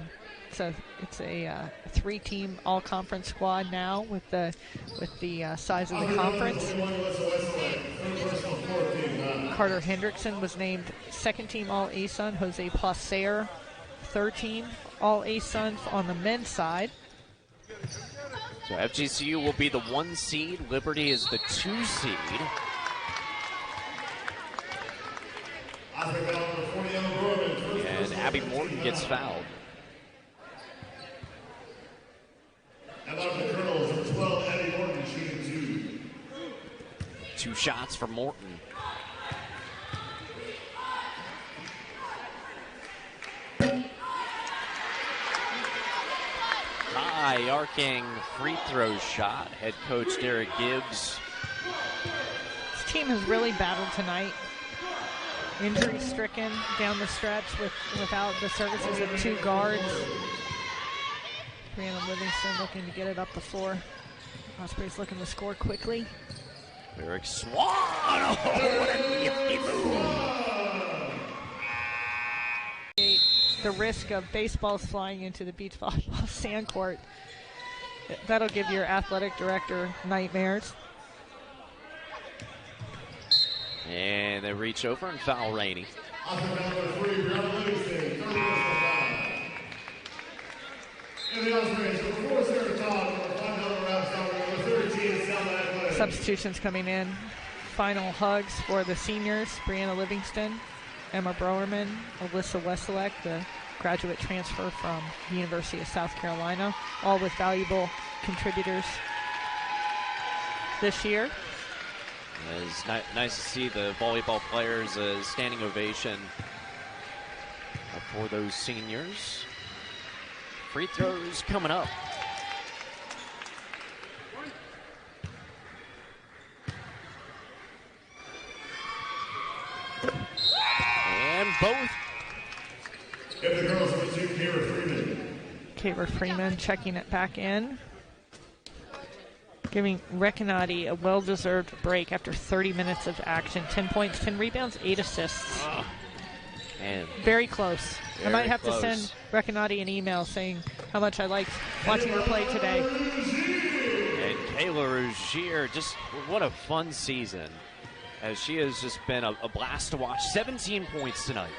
it's a 3-team all-conference squad now with the size of the conference. Carter Hendrickson was named second-team All-ASUN. Jose Placer, third-team All-ASUN on the men's side. So FGCU will be the 1 seed. Liberty is the 2 seed. And Abby Morton gets fouled. And on the Colonels, number 12, Abby Morton, shooting 2 shots for Morton. high arcing free throw shot. Head coach Derek Gibbs. This team has really battled tonight. Injury stricken down the stretch without the services of 2 guards. Brianna Livingston looking to get it up the floor. Osprey's looking to score quickly. Lyric Swan. Oh, what a nifty move. The risk of baseballs flying into the beach volleyball sand court. That'll give your athletic director nightmares. And they reach over and foul Rainey. Substitutions coming in. Final hugs for the seniors. Brianna Livingston, Emma Browerman, Alyssa Weselek, the graduate transfer from the University of South Carolina, all with valuable contributors this year. It's nice to see the volleyball players standing ovation for those seniors. Free throws coming up. And both. If the girls have received Kayla Freeman. Kayla Freeman checking it back in. Giving Recanati a well-deserved break after 30 minutes of action. 10 points, 10 rebounds, 8 assists. And very close. I might have close. to send Recanati an email saying how much I liked watching her play today. And Kayla Rozier, just what a fun season. As she has just been a blast to watch. 17 points tonight.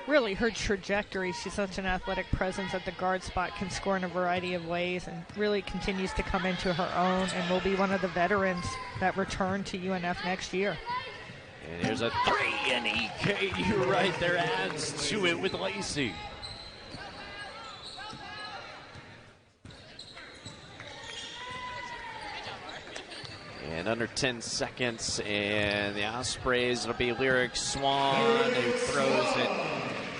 Really, her trajectory, she's such an athletic presence at the guard spot, can score in a variety of ways, and really continues to come into her own, and will be one of the veterans that return to UNF next year. And here's a 3, and EKU right there adds to it with Lacey. And under 10 seconds, and the Ospreys, it'll be Lyric Swan who throws it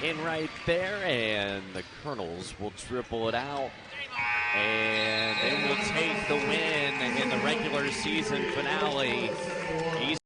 in right there, and the Colonels will dribble it out. And they will take the win in the regular season finale.